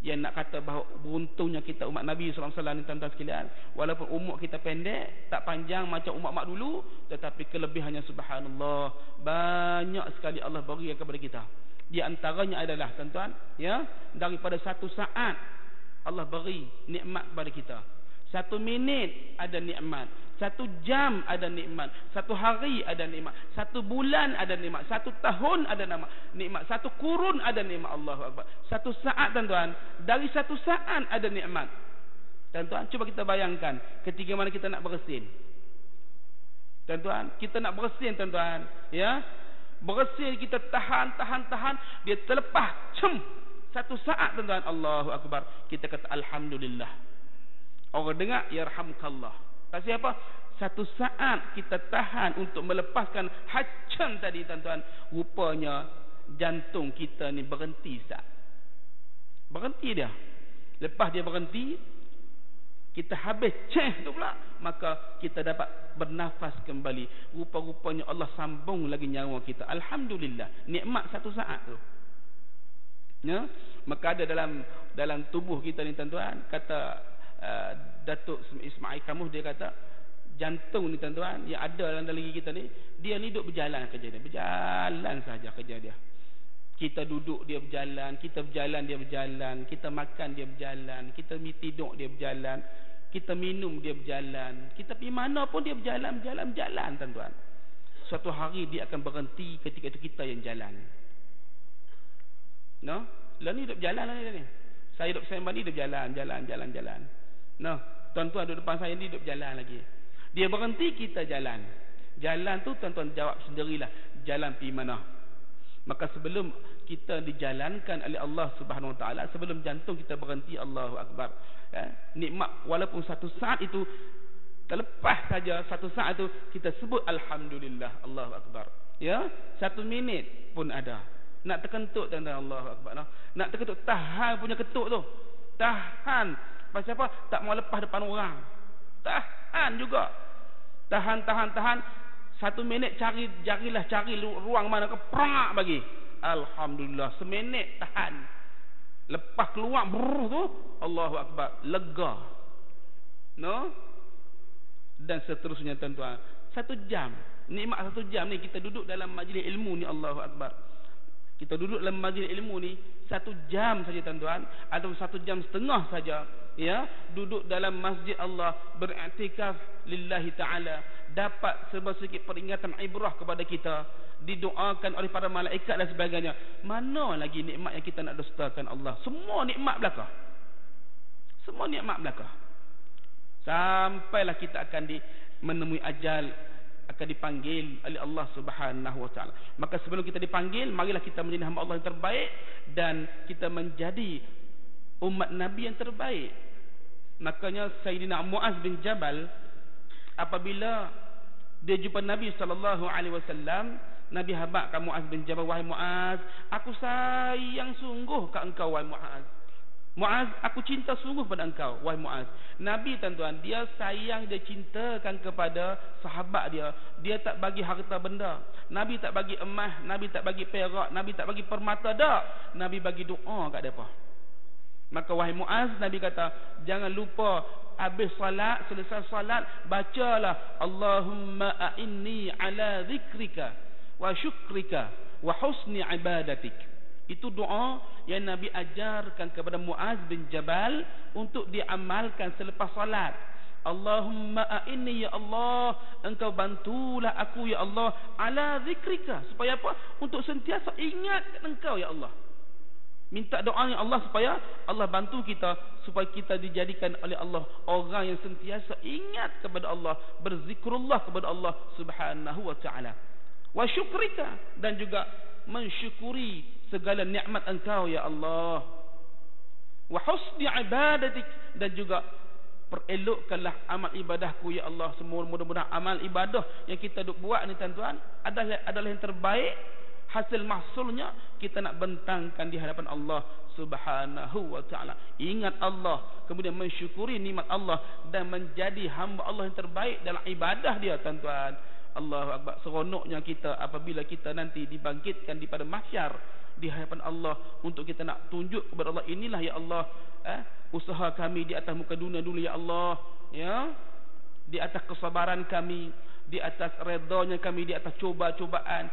Speaker 1: yang nak kata bahawa beruntungnya kita umat Nabi sallallahu alaihi wasallam ni tuan-tuan sekalian, walaupun umur kita pendek, tak panjang macam umat-umat dulu, tetapi kelebihannya subhanallah, banyak sekali Allah beri kepada kita. Di antaranya adalah tuan-tuan, ya, daripada satu saat Allah beri nikmat kepada kita. 1 minit ada nikmat, 1 jam ada nikmat, 1 hari ada nikmat, 1 bulan ada nikmat, 1 tahun ada nikmat, 1 kurun ada nikmat. Allahu akbar. 1 saat tuan-tuan, dari 1 saat ada nikmat. Tuan-tuan, cuba kita bayangkan ketika mana kita nak bersin. Tuan-tuan, kita nak bersin tuan-tuan, ya. Bersin kita tahan, dia terlepas, 1 saat tuan-tuan. Allahu akbar. Kita kata alhamdulillah. Orang dengar yarhamkallah. Pasal apa? 1 saat kita tahan untuk melepaskan hacam tadi tuan-tuan. Rupanya jantung kita ni berhenti sat. Berhenti dia. Lepas dia berhenti, kita habis tu pula, maka kita dapat bernafas kembali. Rupa-rupanya Allah sambung lagi nyawa kita. Alhamdulillah, nikmat 1 saat tu. Ya, maka ada dalam tubuh kita ni tuan-tuan, kata Datuk Ismail Kamuh, dia kata Jantung ni tuan-tuan yang ada dalam diri kita ni, dia ni duduk berjalan kerja dia. Berjalan saja kerja dia. Kita duduk dia berjalan, kita berjalan dia berjalan, kita makan dia berjalan, kita tidur dia berjalan, kita minum dia berjalan, kita pergi mana pun dia berjalan tuan-tuan. Suatu hari dia akan berhenti ketika itu kita yang jalan. No? Lah ni duduk berjalan lah ni. Saya duduk sembang ni dia berjalan. No, tuan-tuan duduk depan saya ni duduk berjalan lagi. Dia berhenti, kita jalan. Jalan tu tuan-tuan jawab sendirilah, jalan pergi mana. Maka sebelum kita dijalankan oleh Allah Subhanahu Wa Taala, sebelum jantung kita berhenti, Allahu Akbar, nikmat walaupun satu saat itu terlepas saja, satu saat itu kita sebut Alhamdulillah, Allahu Akbar. Ya, 1 minit pun ada. Nak terkentut tuan-tuan, Allahu Akbar. Nak terkentut, tahan punya ketuk tu. Tahan. Pasal apa? Tak mau lepas depan orang. Tahan juga. Tahan. 1 minit jarilah cari ruang mana ke, perak bagi. Alhamdulillah, seminit tahan. Lepas keluar tu, Allahu Akbar, lega. No? Dan seterusnya tuan-tuan. 1 jam. Nikmat 1 jam ni kita duduk dalam majlis ilmu ni, Allahu Akbar. Kita duduk dalam majlis ilmu ni 1 jam saja tuan-tuan, atau 1 jam setengah saja, ya, duduk dalam masjid Allah, beriktikaf lillahi ta'ala, dapat sedikit peringatan ibrah kepada kita, didoakan oleh para malaikat dan sebagainya. Mana lagi nikmat yang kita nak dustakan Allah? Semua nikmat belaka. Sampailah kita akan menemui ajal, akan dipanggil oleh Allah Subhanahu Wa Taala. Maka sebelum kita dipanggil, marilah kita menjadi hamba Allah yang terbaik, dan kita menjadi umat Nabi yang terbaik. Makanya Sayyidina Muaz bin Jabal, apabila dia jumpa Nabi SAW, Nabi habaqkan Muaz bin Jabal, wahai Muaz, aku sayang sungguh ke engkau, wahai Muaz. Muaz, aku cinta sungguh pada engkau, wahai Muaz. Nabi tuan-tuan, dia sayang, dia cintakan kepada sahabat dia. Dia tak bagi harta benda. Nabi tak bagi emas, Nabi tak bagi perak, Nabi tak bagi permata, dak. Nabi bagi doa kat depa. Maka wahai Muaz, Nabi kata, jangan lupa habis salat, selesai salat, bacalah Allahumma a'inni ala zikrika wa syukrika wa husni ibadatik. Itu doa yang Nabi ajarkan kepada Muaz bin Jabal untuk diamalkan selepas salat. Allahumma a'inni, ya Allah, engkau bantulah aku ya Allah, ala zikrika, supaya apa? Untuk sentiasa ingat engkau ya Allah. Minta doa ya Allah supaya Allah bantu kita, supaya kita dijadikan oleh Allah orang yang sentiasa ingat kepada Allah, berzikrullah kepada Allah Subhanahu Wa Taala. Wa syukrika, dan juga mensyukuri segala nikmat engkau ya Allah. Wa husni ibadatik, dan juga perelokkanlah amal ibadahku ya Allah. Semua mudah-mudahan amal ibadah yang kita duk buat ni tuan-tuan adalah yang terbaik. Hasil mahsulnya kita nak bentangkan di hadapan Allah Subhanahu Wa Taala. Ingat Allah, kemudian mensyukuri nikmat Allah, dan menjadi hamba Allah yang terbaik dalam ibadah dia tuan-tuan. Allahu Akbar. Seronoknya kita apabila kita nanti dibangkitkan di pada mahsyar di hadapan Allah, untuk kita nak tunjuk kepada Allah, inilah ya Allah, usaha kami di atas muka dunia dulu ya Allah, ya, di atas kesabaran kami, di atas redanya kami, di atas cubaan,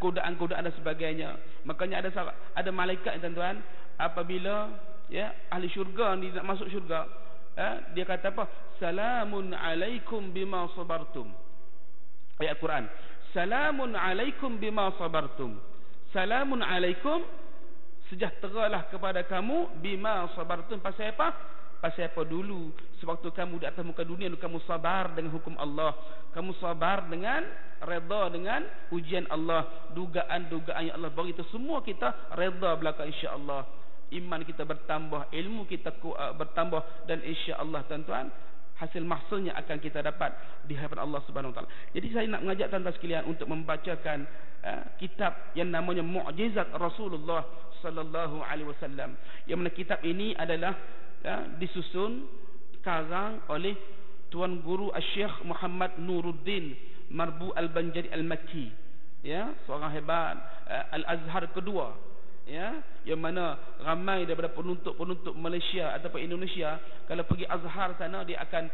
Speaker 1: godaan-godaan dan sebagainya. Makanya ada malaikat tuan-tuan, apabila ya ahli syurga ni nak masuk syurga, dia kata apa? Salamun alaikum bima sabartum. Ayat Quran. Salamun alaikum bima sabartum. Salamun alaikum, sejahteralah kepada kamu, bima sabartum. Pasal apa? Pasal apa dulu? Sewaktu kamu di atas muka dunia, kamu sabar dengan hukum Allah, kamu sabar dengan redha dengan ujian Allah, dugaan-dugaan yang Allah bagi, itu semua kita redha belaka, insya-Allah. Iman kita bertambah, ilmu kita bertambah, dan insya-Allah tuan-tuan, hasil mahsulnya akan kita dapat di hadapan Allah Subhanahu Wa Taala. Jadi saya nak mengajak tuan-tuan sekalian untuk membacakan kitab yang namanya Mukjizat Rasulullah sallallahu alaihi wasallam. Yang mana kitab ini adalah disusun karang oleh Tuan Guru Syekh Muhammad Nuruddin Marbu Al-Banjari Al-Makki, ya, seorang hebat Al-Azhar kedua, ya, yang mana ramai daripada penuntut Malaysia ataupun Indonesia kalau pergi Azhar sana dia akan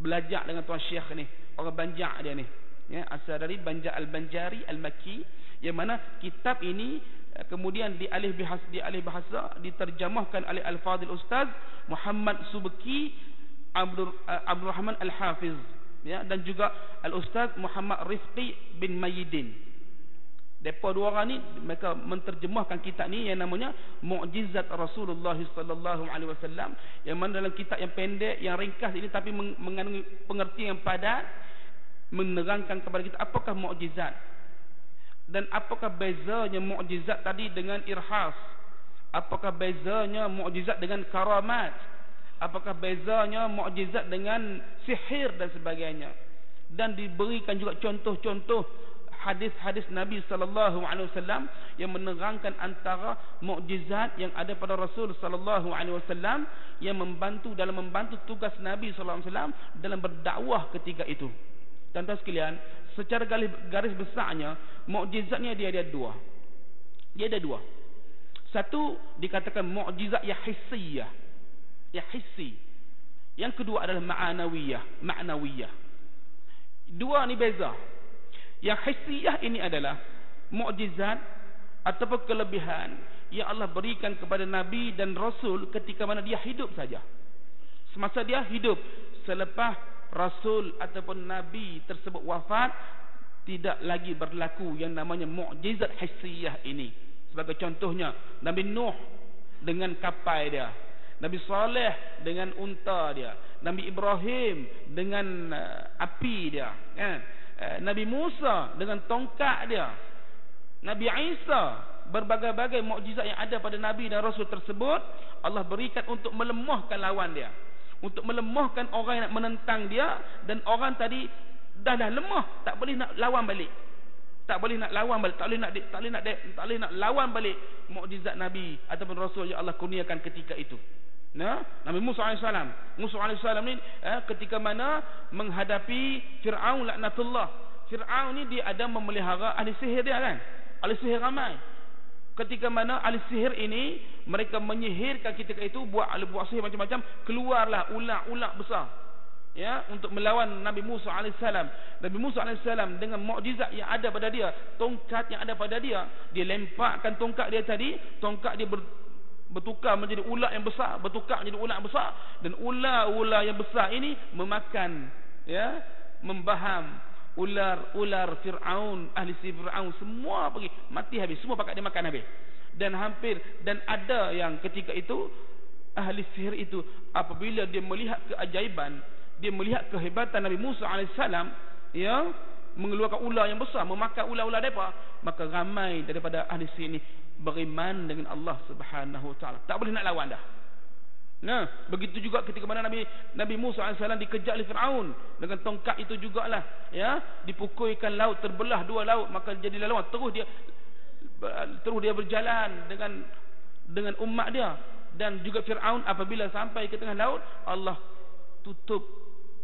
Speaker 1: belajar dengan tuan Syekh ni, orang Banjar dia ni, ya, asal dari Banjar Al-Banjari Al-Makki, yang mana kitab ini kemudian dialih bahasa diterjemahkan oleh Al-Fadhil Ustaz Muhammad Subki Abdul Rahman Al-Hafiz, ya, dan juga Al-Ustaz Muhammad Rifqi bin Mayyidin. Depa dua orang ni mereka menterjemahkan kitab ni yang namanya Mu'jizat Rasulullah sallallahu alaihi wasallam, yang mana dalam kitab yang pendek yang ringkas ini tapi mengandung pengertian yang padat, menerangkan kepada kita apakah mukjizat dan apakah bezanya mukjizat tadi dengan irhas, apakah bezanya mukjizat dengan karamat, apakah bezanya mukjizat dengan sihir dan sebagainya, dan diberikan juga contoh-contoh hadis-hadis Nabi sallallahu alaihi wasallam yang menerangkan antara mukjizat yang ada pada Rasul sallallahu alaihi wasallam yang dalam membantu tugas Nabi sallallahu alaihi wasallam dalam berdakwah ketika itu. Tuan-tuan sekalian, secara garis besarnya mukjizatnya dia ada dua. Dia ada dua. Satu dikatakan mukjizat yang hissiyah, yang hissi. Yang kedua adalah ma'nawiyah. Dua ni beza. Yang hissiyah ini adalah mukjizat ataupun kelebihan yang Allah berikan kepada Nabi dan Rasul ketika mana dia hidup saja. Semasa dia hidup, selepas Rasul ataupun Nabi tersebut wafat, tidak lagi berlaku yang namanya mukjizat hissiyah ini. Sebagai contohnya Nabi Nuh dengan kapal dia, Nabi Saleh dengan unta dia, Nabi Ibrahim dengan api dia, kan? Nabi Musa dengan tongkat dia, Nabi Isa, berbagai-bagai mukjizat yang ada pada Nabi dan Rasul tersebut Allah berikan untuk melemahkan lawan dia, untuk melemahkan orang yang nak menentang dia, dan orang tadi dah lemah, tak boleh nak lawan balik, tak boleh nak lawan balik mukjizat Nabi ataupun Rasul yang Allah kurniakan ketika itu. Nah, Nabi Musa AS ni ketika mana menghadapi Fir'aun laknatullah. Fir'aun ni dia ada memelihara ahli sihir dia, kan? Ahli sihir ramai. Ketika mana ahli sihir ini mereka menyihirkan ketika itu, buat sihir macam-macam, keluarlah ular besar, ya, untuk melawan Nabi Musa AS. Nabi Musa AS dengan mukjizat yang ada pada dia, tongkat yang ada pada dia, dia lemparkan tongkat dia tadi, tongkat dia bertukar menjadi ular yang besar, dan ular yang besar ini memakan, ya, membaham ular Fir'aun, ahli sihir Fir'aun, semua pergi mati habis, semua pakat dia makan habis. Dan ada yang ketika itu ahli sihir itu apabila dia melihat keajaiban, dia melihat kehebatan Nabi Musa AS, ya, mengeluarkan ular yang besar, memakan ular-ular mereka, maka ramai daripada ahli sihir ini beriman dengan Allah Subhanahu wa taala. Tak boleh nak lawan dah. Nah, begitu juga ketika mana Nabi Musa AS dikejar oleh Firaun dengan tongkat itu jugalah, ya, dipukulkan laut, terbelah dua laut, maka jadilah laut. Terus dia berjalan dengan umat dia, dan juga Firaun apabila sampai ke tengah laut, Allah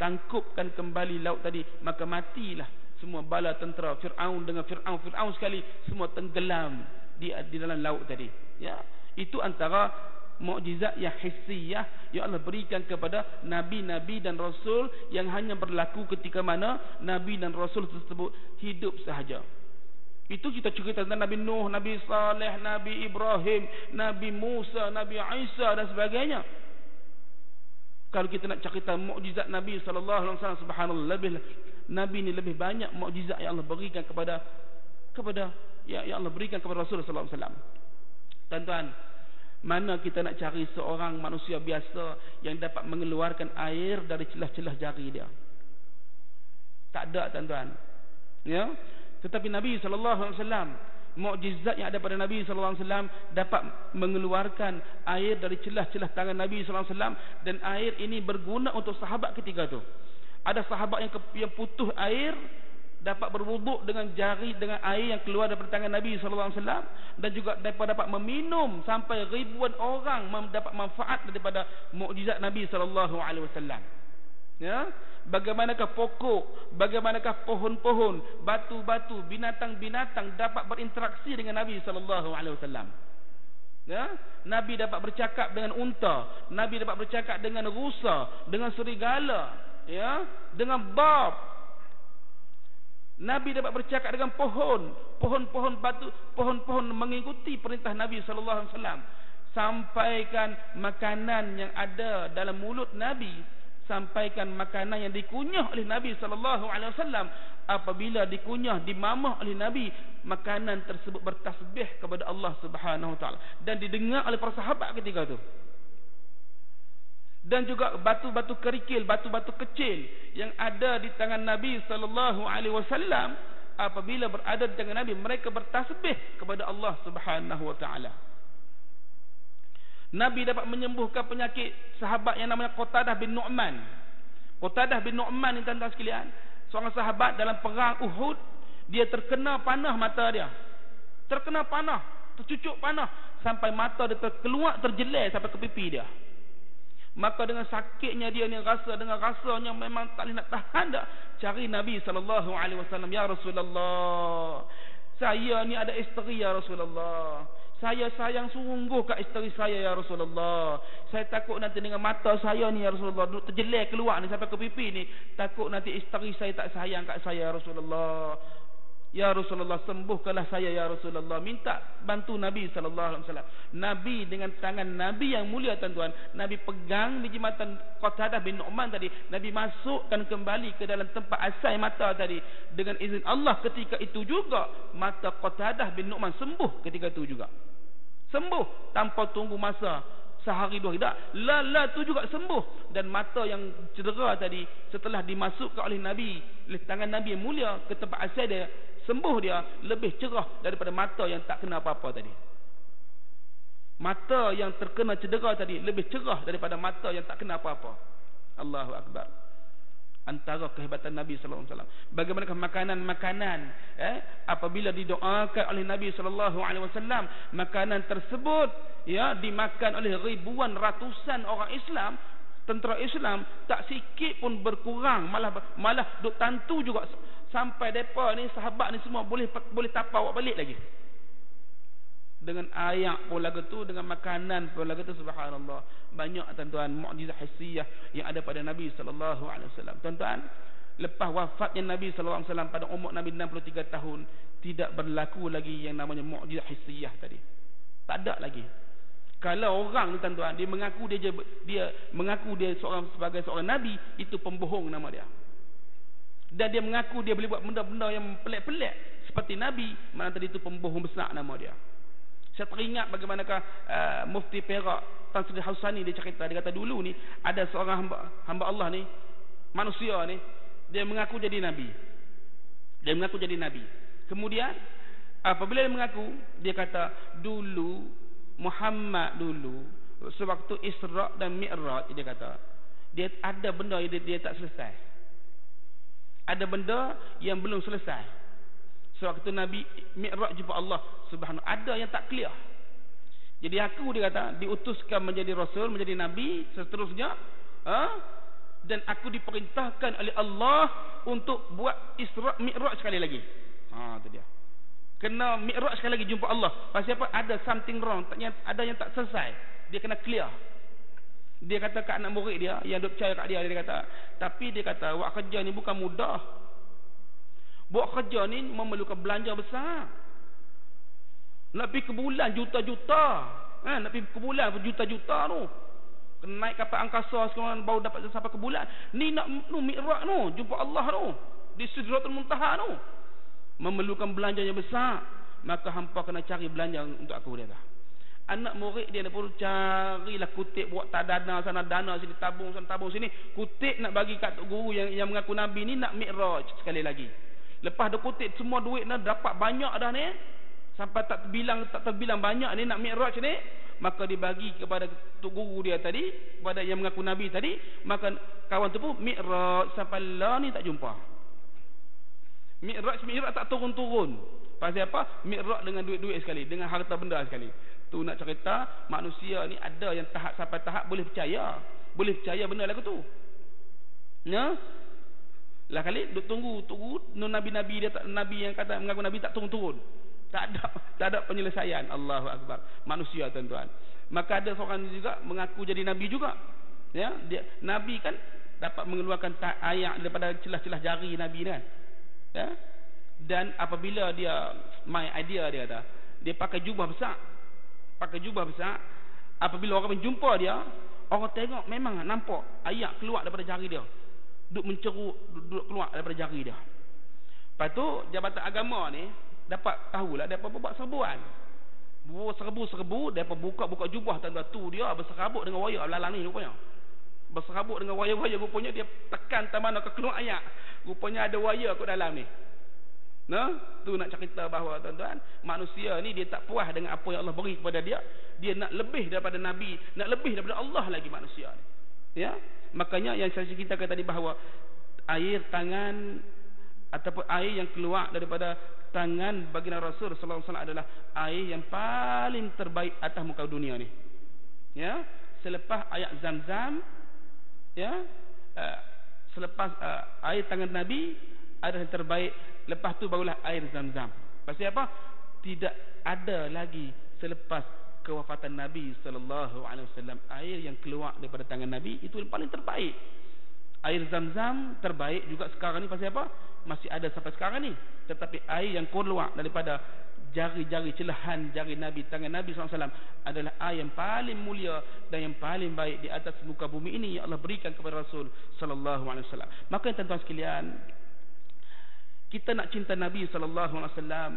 Speaker 1: tangkupkan kembali laut tadi, maka matilah semua bala tentera Firaun dengan Firaun sekali, semua tenggelam di dalam laut tadi, ya. Itu antara mukjizat yang hissiyah yang Allah berikan kepada nabi-nabi dan rasul, yang hanya berlaku ketika mana nabi dan rasul tersebut hidup sahaja. Itu kita cerita tentang Nabi Nuh, Nabi Saleh, Nabi Ibrahim, Nabi Musa, Nabi Isa dan sebagainya. Kalau kita nak cerita mukjizat Nabi sallallahu alaihi wasallam, subhanallah, Nabi ni lebih banyak mukjizat yang Allah berikan kepada yang Allah berikan kepada Rasul sallallahu alaihi wasallam. Tuan-tuan, mana kita nak cari seorang manusia biasa yang dapat mengeluarkan air dari celah-celah jari dia? Tak ada, tuan-tuan. Ya. Tetapi Nabi sallallahu alaihi wasallam, mukjizat yang ada pada Nabi sallallahu alaihi wasallam dapat mengeluarkan air dari celah-celah tangan Nabi sallallahu alaihi wasallam, dan air ini berguna untuk sahabat ketika itu. Ada sahabat yang putus air dapat berwuduk dengan jari, dengan air yang keluar daripada tangan Nabi sallallahu alaihi wasallam, dan juga dapat meminum, sampai ribuan orang mendapat manfaat daripada mukjizat Nabi sallallahu alaihi wasallam. Ya, bagaimanakah pokok, bagaimanakah pohon-pohon, batu-batu, binatang-binatang dapat berinteraksi dengan Nabi sallallahu alaihi wasallam. Ya, Nabi dapat bercakap dengan unta, Nabi dapat bercakap dengan rusa, dengan serigala, ya, dengan bab. Nabi dapat bercakap dengan pohon-pohon batu, pohon-pohon mengikuti perintah Nabi sallallahu alaihi wasallam. Sampaikan makanan yang ada dalam mulut Nabi, sampaikan makanan yang dikunyah oleh Nabi sallallahu alaihi wasallam. Apabila dikunyah, dimamah oleh Nabi, makanan tersebut bertasbih kepada Allah Subhanahu wa taala dan didengar oleh para sahabat ketika itu. Dan juga batu-batu kerikil, batu-batu kecil yang ada di tangan Nabi sallallahu alaihi wasallam, apabila berada di tangan Nabi, mereka bertasbih kepada Allah Subhanahu wa taala. Nabi dapat menyembuhkan penyakit sahabat yang namanya Qatadah bin Nu'man. Qatadah bin Nu'man ni tuan-tuan sekalian, seorang sahabat dalam perang Uhud, dia terkena panah mata dia. Terkena panah, tercucuk panah sampai mata dia terkeluar, terjeler sampai ke pipi dia. Maka dengan sakitnya dia ni dengan rasanya memang tak boleh nak tahan dah, cari Nabi sallallahu alaihi wasallam, ya Rasulullah, saya ni ada isteri ya Rasulullah. Saya sayang sungguh kat isteri saya ya Rasulullah. Saya takut nanti dengan mata saya ni ya Rasulullah, terjeler keluar ni sampai ke pipi ni, takut nanti isteri saya tak sayang kat saya ya Rasulullah. Ya Rasulullah, sembuhkanlah saya ya Rasulullah. Minta bantu Nabi sallallahu alaihi wasallam. Nabi dengan tangan Nabi yang mulia tuan-tuan, Nabi pegang di jimatan Qatadah bin Nu'man tadi, Nabi masukkan kembali ke dalam tempat asal mata tadi. Dengan izin Allah, ketika itu juga mata Qatadah bin Nu'man sembuh ketika itu juga. Sembuh tanpa tunggu masa sehari dua hari. Tak, la tu juga sembuh. Dan mata yang cedera tadi, setelah dimasukkan oleh Nabi, oleh tangan Nabi yang mulia ke tempat asal dia, sembuh dia, lebih cerah daripada mata yang tak kena apa-apa tadi. Mata yang terkena cedera tadi lebih cerah daripada mata yang tak kena apa-apa. Allahu Akbar. Antara kehebatan Nabi sallallahu alaihi wasallam. Bagaimanakah makanan-makanan apabila didoakan oleh Nabi sallallahu alaihi wasallam, makanan tersebut ya dimakan oleh ribuan ratusan orang Islam, tentera Islam, tak sikit pun berkurang, malah duk tantu juga sampai depa ni sahabat ni semua boleh tapau balik lagi. Dengan ayak pun lagu tu, dengan makanan pun lagu tu, subhanallah. Banyak tuan-tuan mukjizat hissiyah yang ada pada Nabi sallallahu alaihi wasallam. Tuan-tuan, lepas wafatnya Nabi sallallahu alaihi wasallam pada umur Nabi 63 tahun, tidak berlaku lagi yang namanya mukjizat hissiyah tadi. Tak ada lagi. Kalau orang ni tuan-tuan, dia mengaku sebagai seorang nabi, itu pembohong nama dia. Dan dia mengaku dia boleh buat benda-benda yang pelik-pelik seperti nabi, mana tadi itu pembohong besar nama dia. Saya teringat bagaimanakah Mufti Perak Tan Sri Hausani, dia cerita, dia kata dulu ni ada seorang hamba Allah ni, manusia ni, dia mengaku jadi nabi. Kemudian apabila dia mengaku, dia kata dulu Muhammad dulu sewaktu Isra dan Mi'raj, dia kata dia ada benda yang dia tak selesai. Ada benda yang belum selesai. Sewaktu Nabi Mi'raj jumpa Allah Subhanahu, ada yang tak clear. Jadi aku, dia kata, diutuskan menjadi rasul, menjadi nabi, seterusnya, dan aku diperintahkan oleh Allah untuk buat Isra Mi'raj sekali lagi. Itu dia. Kena Mi'raj sekali lagi jumpa Allah. Pasal apa? Ada something wrong, ada yang tak selesai. Dia kena clear. Dia kata kat anak murid dia yang duk percaya kat dia, dia kata, tapi dia kata buat kerja ni bukan mudah. Buat kerja ni memerlukan belanja besar. Nak pergi ke bulan juta-juta. Nak pergi ke bulan berjuta-juta tu. Kena naik kapal angkasa sekarang baru dapat sampai ke bulan. Ni nak Mi'raj tu, jumpa Allah tu, di Sidratul Muntaha tu. Memerlukan belanja yang besar. Maka hampa kena cari belanja untuk aku, dia kata. Anak murid dia pun carilah kutip, buat dana sana dana sini, tabung sana tabung sini, kutip nak bagi kat guru yang mengaku nabi ni nak Mi'raj sekali lagi. Lepas dia kutip semua duit dah dapat banyak dah ni, sampai tak terbilang banyak ni nak Mi'raj ni, maka dibagi kepada tok guru dia tadi, kepada yang mengaku nabi tadi. Maka kawan tu pun Mi'raj sampai lah ni tak jumpa. Mi'raj tak turun-turun. Pasal apa? Mi'raj dengan duit-duit sekali, dengan harta benda sekali. Tu nak cerita manusia ni ada yang tahap sampai tahap boleh percaya benda lagu tu. Ya. Lah kali duk tunggu nabi-nabi dia tak, nabi yang kata mengaku nabi tak turun-turun. Tak tak ada penyelesaian. Allahu Akbar. Manusia tuan-tuan. Maka ada seorang juga mengaku jadi nabi juga. Ya, dia nabi kan dapat mengeluarkan ayat daripada celah-celah jari nabi ni kan. Ya. Dan apabila dia my idea dia kata, dia pakai jubah besar. Pakai jubah besar. Apabila orang menjumpa dia, orang tengok memang nampak ayat keluar daripada jari dia. Duk mencerut, duk keluar daripada jari dia. Lepas tu Jabatan Agama ni dapat tahulah dia buat serbuan. Buat serbu-serbu, dia buka jubah tuan-tuan tu dia berserabut dengan wayar belalang ni rupanya. Berserabut dengan wayar-wayar rupanya dia tekan tak mana ke keluar ayat. Rupanya ada wayar kat dalam ni. Nah, tu nak cerita bahawa tuan-tuan, manusia ni dia tak puas dengan apa yang Allah beri kepada dia. Dia nak lebih daripada Nabi, nak lebih daripada Allah lagi manusia ni. Ya? Makanya yang saya ceritakan tadi bahawa air tangan ataupun air yang keluar daripada tangan baginda Rasul sallallahu alaihi wasallam adalah air yang paling terbaik atas muka dunia ni. Ya, selepas ayat Zam-Zam, ya, selepas air tangan Nabi adalah yang terbaik, lepas tu barulah air Zam-Zam. Pasal apa? Tidak ada lagi selepas kewafatan Nabi sallallahu alaihi wasallam air yang keluar daripada tangan Nabi itu yang paling terbaik. Air Zam-Zam terbaik juga sekarang ni. Pasal apa? Masih ada sampai sekarang ni. Tetapi air yang keluar daripada jari-jari celahan jari Nabi, tangan Nabi SAW adalah air yang paling mulia dan yang paling baik di atas muka bumi ini yang Allah berikan kepada Rasul sallallahu alaihi wasallam. Maka tuan-tuan sekalian, kita nak cinta Nabi sallallahu alaihi wasallam,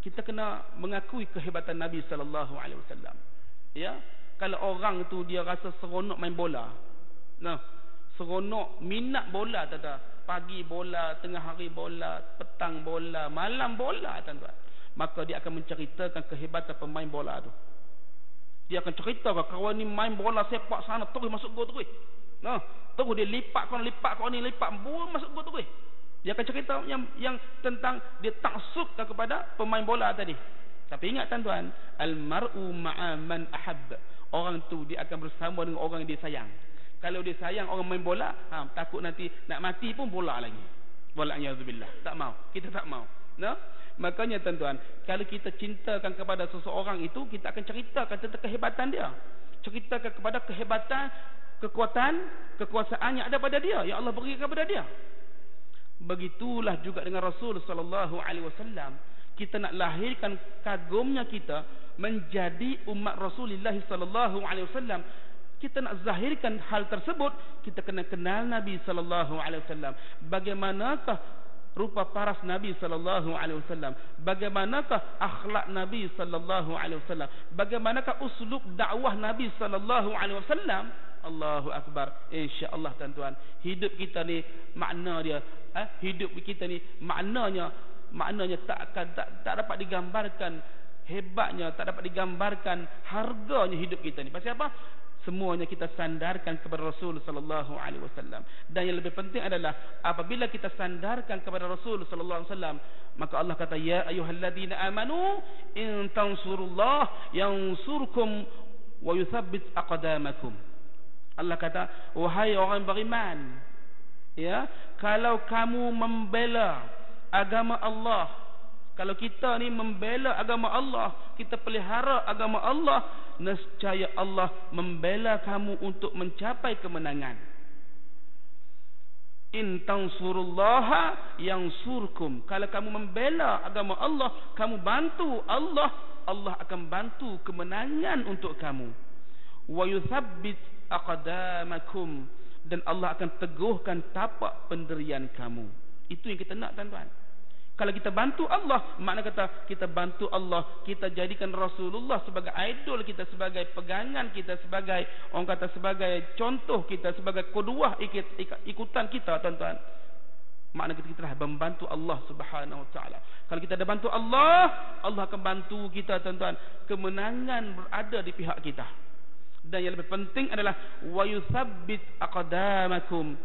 Speaker 1: kita kena mengakui kehebatan Nabi sallallahu alaihi wasallam. Ya, kalau orang tu dia rasa seronok main bola. Nah, seronok minat bola tuan-tuan. Pagi bola, tengah hari bola, petang bola, malam bola tuan-tuan. Maka dia akan menceritakan kehebatan pemain bola tu. Dia akan ceritakan kawan ni main bola sepak sana terus masuk gol terus. Nah, terus dia lipat kawan ni lipat bola masuk gol terus. Dia akan cerita yang tentang dia taksub kepada pemain bola tadi. Tapi ingat tuan-tuan, al-mar'u ma'a man ahab. Orang tu dia akan bersama dengan orang yang dia sayang. Kalau dia sayang orang main bola, takut nanti nak mati pun bola lagi. Wala'iyadzubillah. Tak mau. Kita tak mau. No? Makanya tuan-tuan, kalau kita cintakan kepada seseorang itu, kita akan ceritakan tentang kehebatan dia. Ceritakan kepada kehebatan, kekuatan, kekuasaan yang ada pada dia, yang Allah beri kepada dia. Begitulah juga dengan Rasul sallallahu alaihi wasallam. Kita nak lahirkan kagumnya kita menjadi umat Rasulullah sallallahu alaihi wasallam. Kita nak zahirkan hal tersebut, kita kena kenal Nabi sallallahu alaihi wasallam. Bagaimanakah rupa paras Nabi sallallahu alaihi wasallam? Bagaimanakah akhlak Nabi sallallahu alaihi wasallam? Bagaimanakah uslub dakwah Nabi sallallahu alaihi wasallam? Allahu akbar. Insya-Allah tuan-tuan, hidup kita ni makna dia, hidup kita ni maknanya tak dapat digambarkan hebatnya, tak dapat digambarkan harganya hidup kita ni. Pasal apa? Semuanya kita sandarkan kepada Rasul sallallahu alaihi wasallam. Dan yang lebih penting adalah apabila kita sandarkan kepada Rasul sallallahu alaihi wasallam, maka Allah kata, ya ayyuhalladzina amanu in tansurullah yansurkum wa yuthabbit aqdamakum. Allah kata, wahai orang beriman, ya, kalau kamu membela agama Allah, kalau kita ni membela agama Allah, kita pelihara agama Allah, nescaya Allah membela kamu untuk mencapai kemenangan. In tansurullaha yansurkum. Kalau kamu membela agama Allah, kamu bantu Allah, Allah akan bantu kemenangan untuk kamu. Wa yuthabbit aqdamakum. Dan Allah akan teguhkan tapak pendirian kamu. Itu yang kita nak tuan-tuan. Kalau kita bantu Allah, makna kata kita bantu Allah, kita jadikan Rasulullah sebagai idol kita, sebagai pegangan kita, sebagai orang kata sebagai contoh kita, sebagai qudwah ikutan kita tuan-tuan. Makna kita telah membantu Allah Subhanahu wa taala. Kalau kita ada bantu Allah, Allah akan bantu kita tuan-tuan. Kemenangan berada di pihak kita. Dan yang lebih penting adalah wa yuthabbit aqdamakum.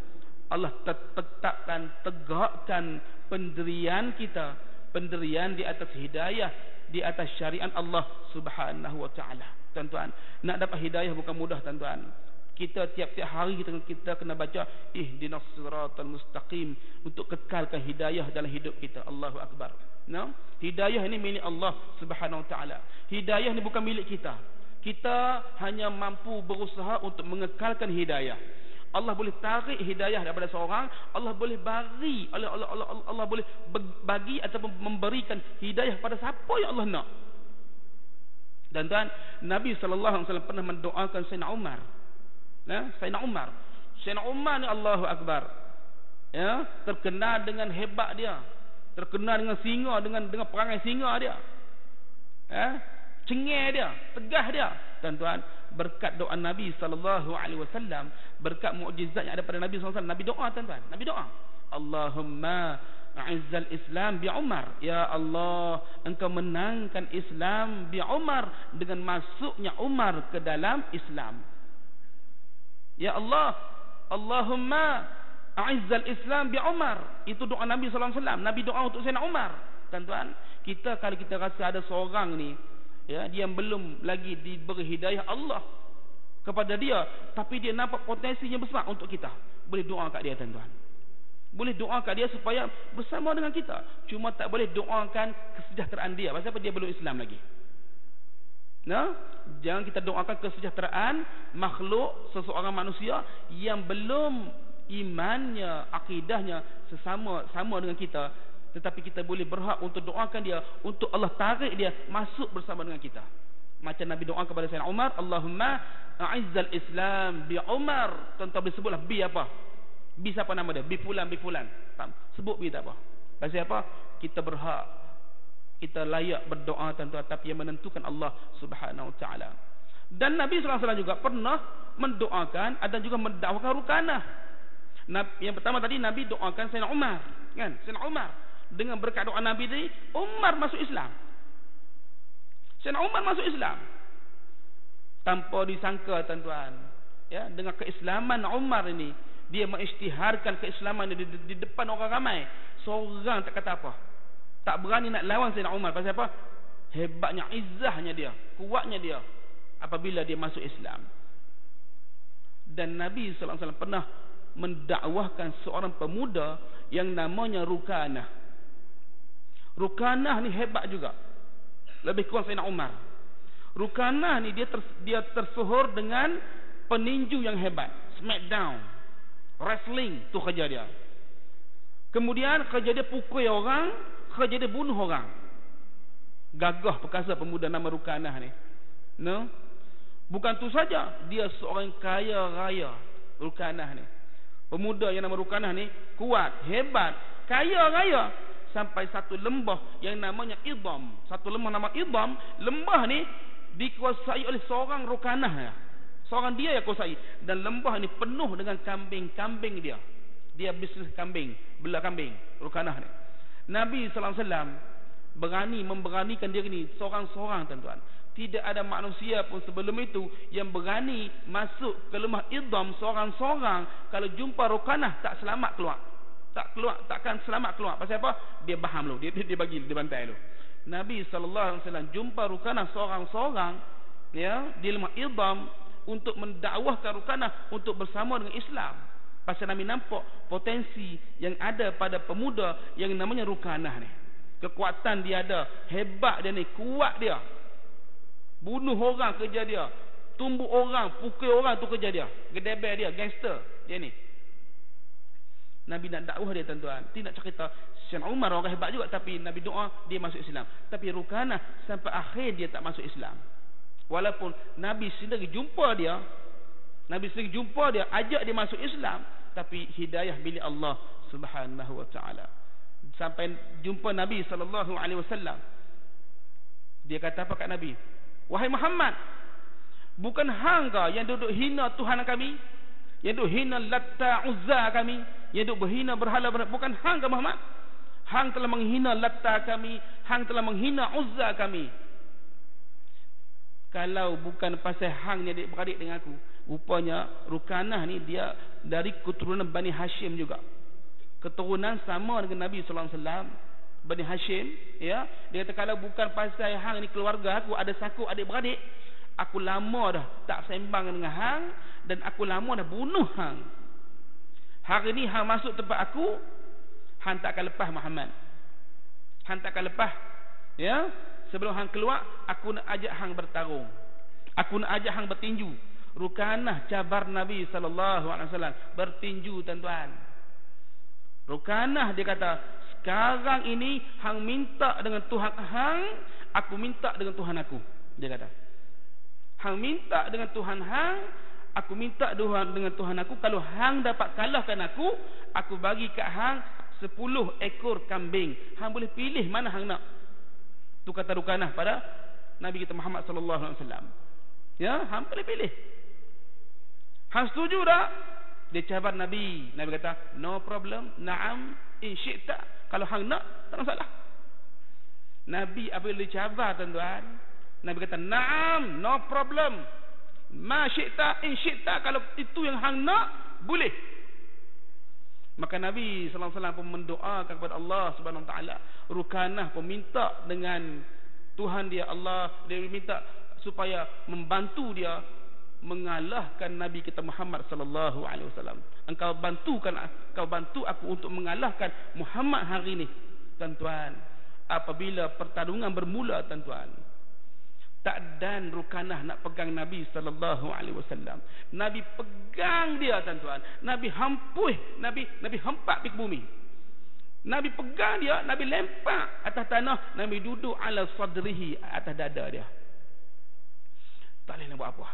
Speaker 1: Allah tetapkan, tegakkan pendirian kita, pendirian di atas hidayah, di atas syariat Allah Subhanahu wa taala. Tuan-tuan, nak dapat hidayah bukan mudah tuan-tuan. Kita tiap-tiap hari kita kena baca ihdinas siratal mustaqim untuk kekalkan hidayah dalam hidup kita. Allahu akbar. No? Hidayah ini milik Allah Subhanahu wa taala. Hidayah ini bukan milik kita. Kita hanya mampu berusaha untuk mengekalkan hidayah. Allah boleh tarik hidayah daripada seorang, Allah boleh bagi, Allah boleh bagi ataupun memberikan hidayah pada siapa yang Allah nak. Dan Nabi sallallahu alaihi wasallam pernah mendoakan Sayyidina Umar. Sayyidina Umar ni Allahu akbar. Ya, terkenal dengan hebat dia. Terkenal dengan singa, dengan perangai singa dia. Ya, cengeng dia, tegas dia. Tuan-tuan, berkat doa Nabi sallallahu alaihi wasallam, berkat mukjizat yang ada pada Nabi sallallahu alaihi wasallam, Nabi doa tuan-tuan. Nabi doa, Allahumma a'izzal Islam bi Umar. Ya Allah, engkau menangkan Islam bi Umar, dengan masuknya Umar ke dalam Islam. Ya Allah, Allahumma a'izzal Islam bi Umar. Itu doa Nabi sallallahu alaihi wasallam. Nabi doa untuk Sayyidina Umar. Tuan-tuan, kita kalau kita rasa ada seorang ni, ya, dia belum lagi diberi hidayah Allah kepada dia, tapi dia nampak potensinya besar untuk kita, boleh doa kat dia tuan-tuan. Boleh doa kat dia supaya bersama dengan kita. Cuma tak boleh doakan kesejahteraan dia. Pasal apa? Dia belum Islam lagi. Nah, jangan kita doakan kesejahteraan makhluk, seseorang manusia yang belum imannya, akidahnya sama dengan kita. Tetapi kita boleh berhak untuk doakan dia, untuk Allah tarik dia masuk bersama dengan kita. Macam Nabi doa kepada Sayyidina Umar, Allahumma a'izzal Islam bi Umar. Tuan-tuan boleh sebutlah bi apa? Bi siapa nama dia? Bi fulan, bi fulan. Sebut bi tak apa. Pasal apa? Kita berhak, kita layak berdoa tuan-tuan, tapi yang menentukan Allah Subhanahu wa taala. Dan Nabi sallallahu alaihi wasallam juga pernah mendoakan dan juga mendakwakan rukanah. Yang pertama tadi Nabi doakan Sayyidina Umar, kan? Sayyidina Umar, dengan berkat doa Nabi tadi, Umar masuk Islam. Sayyidina Umar masuk Islam tanpa disangka tuan-tuan. Ya, dengan keislaman Umar ini, dia mengisytiharkan keislaman di depan orang ramai. Seorang tak kata apa, tak berani nak lawan Sayyidina Umar. Pasal apa? Hebatnya, izzahnya dia, kuatnya dia apabila dia masuk Islam. Dan Nabi sallallahu alaihi wasallam pernah mendakwahkan seorang pemuda yang namanya Rukanah. Rukanah ni hebat juga, lebih kurang Sayyidina Umar. Rukanah ni dia tersohor dengan peninju yang hebat, smackdown, wrestling tu kerja dia. Kemudian kerja dia pukul orang, kerja dia bunuh orang. Gagah perkasa pemuda nama Rukanah ni. No? Bukan tu saja, dia seorang kaya raya. Rukanah ni, pemuda yang nama Rukanah ni kuat, hebat, kaya raya. Sampai satu lembah yang namanya Idham. Satu lembah nama Idham. Lembah ni dikuasai oleh seorang Rukanah. Seorang dia yang kuasai. Dan lembah ni penuh dengan kambing-kambing dia. Dia bisnes kambing, bela kambing, Rukanah ni. Nabi sallallahu alaihi wasallam memberanikan diri ni seorang-seorang tuan-tuan. Tidak ada manusia pun sebelum itu yang berani masuk ke lembah Idham seorang-seorang. Kalau jumpa Rukanah tak selamat keluar. Takkan selamat keluar. Pasal apa? Dia baham lu, dia bantai lu. Nabi sallallahu alaihi wasallam jumpa Rukanah seorang-seorang, ya, di lembah Idham untuk mendakwahkan Rukanah untuk bersama dengan Islam. Pasal Nabi nampak potensi yang ada pada pemuda yang namanya Rukanah ni. Kekuatan dia ada, hebat dia ni, kuat dia. Bunuh orang kerja dia, tumbuk orang, pukul orang tu kerja dia, gedeber dia, gangster dia ni. Nabi nak dakwah dia tuan-tuan. Tidak cerita Sayyidina Umar orang hebat juga, tapi Nabi doa dia masuk Islam. Tapi Rukanah sampai akhir dia tak masuk Islam. Walaupun Nabi sendiri jumpa dia, ajak dia masuk Islam, tapi hidayah milik Allah Subhanahu wa taala. Sampai jumpa Nabi sallallahu alaihi wasallam, dia kata apa kat Nabi? Wahai Muhammad, bukan hang ke yang duduk hina Tuhan kami, yang duduk hina Latta Uzza kami, yang duduk berhina berhala, bukan hang ke Muhammad? Hang telah menghina Latta kami, hang telah menghina Uzza kami. Kalau bukan pasal hang ni adik-beradik dengan aku, rupanya Rukanah ni dia dari keturunan Bani Hashim juga. Keturunan sama dengan Nabi sallallahu alaihi wasallam, Bani Hashim, ya. Dia kata kalau bukan pasal hang ni keluarga aku ada sakut adik-beradik, Aku lama dah tak sembang dengan hang, dan aku lama dah bunuh hang. Hari ni hang masuk tempat aku, hang tak akan lepas Muhammad. Hang tak akan lepas. Ya, sebelum hang keluar, aku nak ajak hang bertarung. Aku nak ajak hang bertinju. Rukanah cabar Nabi SAW bertinju, tuan-tuan. Rukanah dia kata, sekarang ini hang minta dengan Tuhan hang, aku minta dengan Tuhan aku. Dia kata, hang minta dengan Tuhan hang, aku minta dengan Tuhan aku. Kalau hang dapat kalahkan aku bagi kat hang 10 ekor kambing. Hang boleh pilih mana hang nak. Tu kata Rukanah pada Nabi kita Muhammad SAW. Ya, hang boleh pilih. Hang setuju tak? Dia cabar Nabi. Nabi kata, no problem, na'am, in syi'ta. Kalau hang nak, tak masalah. Nabi apabila dicabar, tuan-tuan, Nabi kata, na'am, no problem, ma syi'ta, in syi'ta. Kalau itu yang hang nak, boleh. Maka Nabi SAW pun mendoakan kepada Allah Subhanahu Wa Taala. Rukanah pun minta dengan Tuhan dia Allah, dia minta supaya membantu dia mengalahkan Nabi kita Muhammad sallallahu alaihi wasallam. Engkau bantu aku untuk mengalahkan Muhammad hari ini, tuan-tuan. Apabila pertarungan bermula, tuan-tuan, tak dan Rukanah nak pegang Nabi sallallahu alaihi wasallam. Nabi pegang dia, tuan-tuan. Nabi hempak pergi ke bumi. Nabi pegang dia, Nabi lempar atas tanah, Nabi duduk ala sadrihi, atas dada dia. Tak boleh nak buat apa.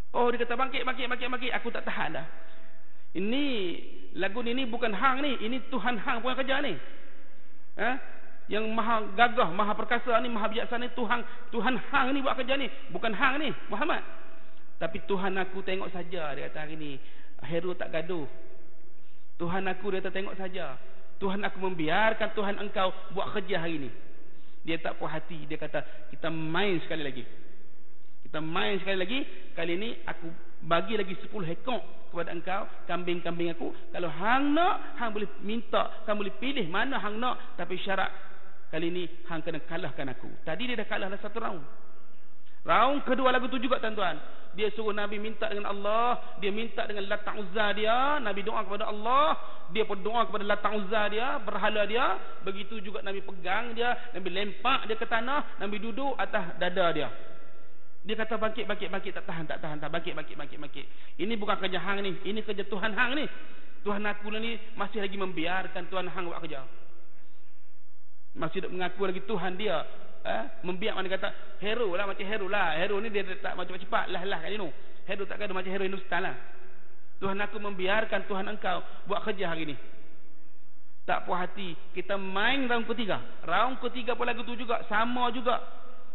Speaker 1: Oh, dia kata bangkit, aku tak tahan dah. Ini lagu ni bukan hang ni, ini Tuhan hang punya kerja ni. Yang maha gagah, maha perkasa ni, maha bijaksana ni, Tuhan hang ni buat kerja ni, bukan hang ni Muhammad. Tapi Tuhan aku tengok saja, dia kata hari ni Heru tak gaduh. Tuhan aku, dia kata tengok saja. Tuhan aku membiarkan Tuhan engkau buat kerja hari ni. Dia tak puas hati, dia kata kita main sekali lagi. Kali ni aku bagi lagi 10 ekor kepada engkau, kambing-kambing aku. Kalau hang nak, hang boleh minta, hang boleh pilih mana hang nak, tapi syarat kali ni hang kena kalahkan aku. Tadi dia dah kalah dah 1 round. Round kedua lagu tu juga, tuan-tuan. Dia suruh Nabi minta dengan Allah, dia minta dengan Lat Uzza dia, Nabi doa kepada Allah, dia pun doa kepada Lat Uzza dia, berhala dia. Begitu juga Nabi pegang dia, Nabi lempak dia ke tanah, Nabi duduk atas dada dia. Dia kata bangkit, tak tahan, bangkit. Ini bukan kerja hang ni, ini kerja Tuhan hang ni. Tuhan aku ni masih lagi membiarkan Tuhan hang buat kerja. Masih mengaku lagi Tuhan dia. Membiarkan, dia kata hero lah, macam hero lah. Hero ni dia tak macam cepat lah kat sini. Hero tak ada macam hero Hindustan lah. Tuhan aku membiarkan Tuhan engkau buat kerja hari ni. Tak puas hati, kita main round ketiga. Round ketiga pun lagu tu juga, sama juga.